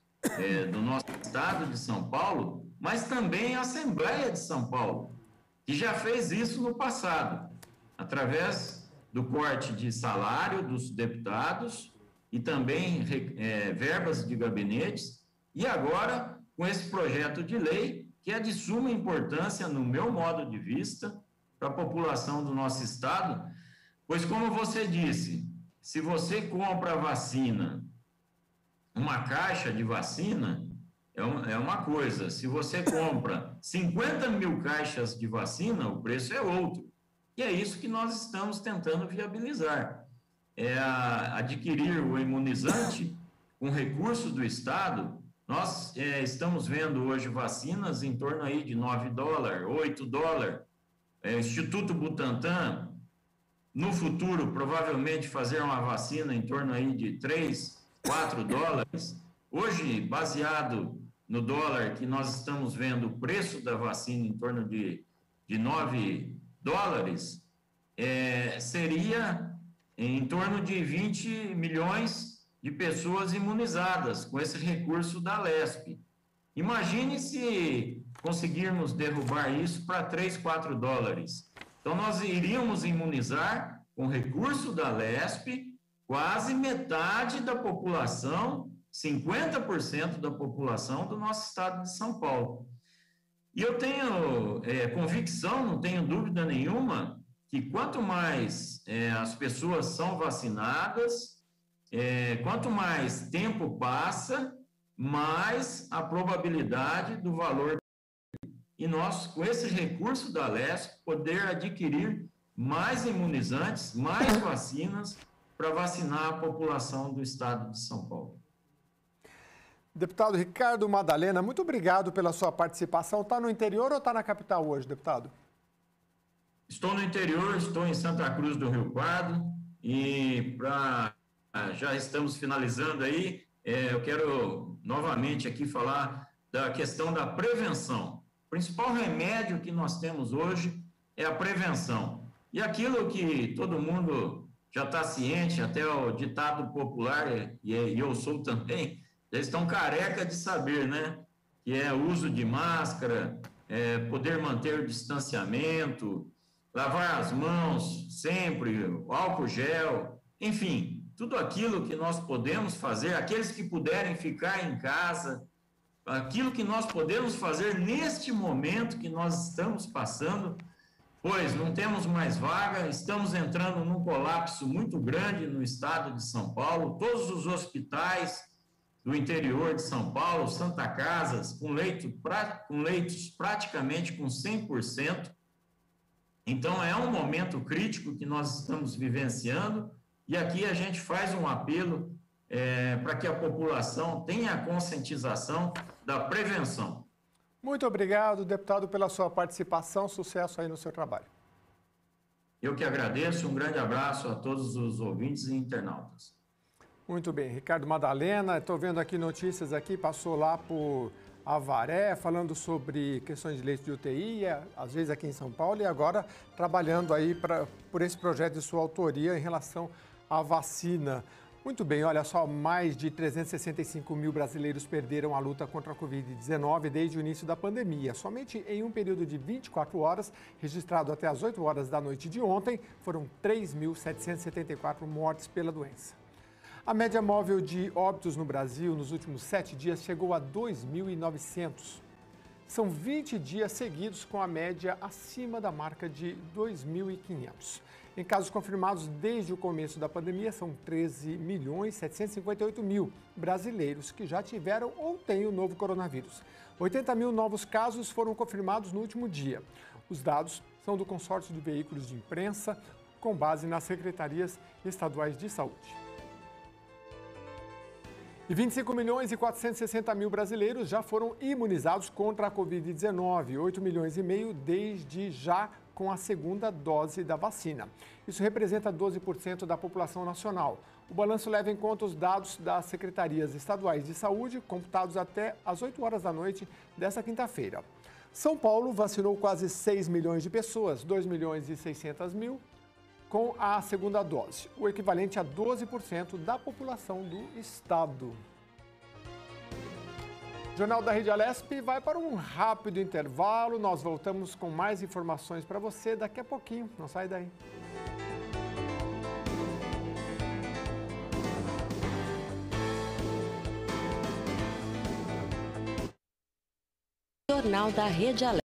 Speaker 12: do nosso estado de São Paulo, mas também a Assembleia de São Paulo, que já fez isso no passado, através do corte de salário dos deputados e também verbas de gabinetes, e agora com esse projeto de lei, que é de suma importância, no meu modo de vista, para a população do nosso estado, pois, como você disse, se você compra a vacina, uma caixa de vacina, é uma coisa. Se você compra 50 mil caixas de vacina, o preço é outro. E é isso que nós estamos tentando viabilizar. Adquirir o imunizante com recurso do Estado. Nós estamos vendo hoje vacinas em torno aí de $9, $8. Instituto Butantan, no futuro, provavelmente fazer uma vacina em torno aí de $3, $4. Hoje, baseado no dólar, que nós estamos vendo o preço da vacina em torno de $9, seria em torno de 20 milhões de pessoas imunizadas com esse recurso da LESP. Imagine se conseguirmos derrubar isso para $3, $4. Então, nós iríamos imunizar, com recurso da LESP, quase metade da população, 50% da população do nosso estado de São Paulo. E eu tenho convicção, não tenho dúvida nenhuma, que quanto mais as pessoas são vacinadas, quanto mais tempo passa, mais a probabilidade do valor. E nós, com esse recurso da LESP, poder adquirir mais imunizantes, mais vacinas para vacinar a população do estado de São Paulo.
Speaker 2: Deputado Ricardo Madalena, muito obrigado pela sua participação. Está no interior ou está na capital hoje, deputado?
Speaker 12: Estou no interior, estou em Santa Cruz do Rio Pardo e já estamos finalizando aí. Eu quero novamente aqui falar da questão da prevenção. O principal remédio que nós temos hoje é a prevenção. E aquilo que todo mundo já está ciente, até o ditado popular, e eu sou também, já estão careca de saber, né? Que é o uso de máscara, poder manter o distanciamento, lavar as mãos sempre, álcool gel, enfim, tudo aquilo que nós podemos fazer, aqueles que puderem ficar em casa, aquilo que nós podemos fazer neste momento que nós estamos passando, pois não temos mais vaga, estamos entrando num colapso muito grande no estado de São Paulo, todos os hospitais do interior de São Paulo, Santa Casas, com leitos praticamente com 100%. Então, é um momento crítico que nós estamos vivenciando e aqui a gente faz um apelo para que a população tenha a conscientização da prevenção.
Speaker 2: Muito obrigado, deputado, pela sua participação. Sucesso aí no seu trabalho.
Speaker 12: Eu que agradeço. Um grande abraço a todos os ouvintes e internautas.
Speaker 2: Muito bem, Ricardo Madalena, estou vendo aqui notícias aqui, passou lá por Avaré, falando sobre questões de leite de UTI, às vezes aqui em São Paulo, e agora trabalhando aí por esse projeto de sua autoria em relação à vacina. Muito bem, olha só, mais de 365 mil brasileiros perderam a luta contra a Covid-19 desde o início da pandemia. Somente em um período de 24 horas, registrado até as 8 horas da noite de ontem, foram 3.774 mortes pela doença. A média móvel de óbitos no Brasil nos últimos 7 dias chegou a 2.900. São 20 dias seguidos com a média acima da marca de 2.500. Em casos confirmados desde o começo da pandemia, são 13.758.000 brasileiros que já tiveram ou têm o novo coronavírus. 80 mil novos casos foram confirmados no último dia. Os dados são do consórcio de veículos de imprensa, com base nas secretarias estaduais de saúde. E 25 milhões e 460 mil brasileiros já foram imunizados contra a Covid-19, 8 milhões e meio desde já com a segunda dose da vacina. Isso representa 12% da população nacional. O balanço leva em conta os dados das secretarias estaduais de saúde, computados até às 8 horas da noite desta quinta-feira. São Paulo vacinou quase 6 milhões de pessoas, 2 milhões e 600 mil, com a segunda dose, o equivalente a 12% da população do estado. O Jornal da Rede Alesp vai para um rápido intervalo. Nós voltamos com mais informações para você daqui a pouquinho. Não sai daí.
Speaker 1: Jornal da Rede Alesp.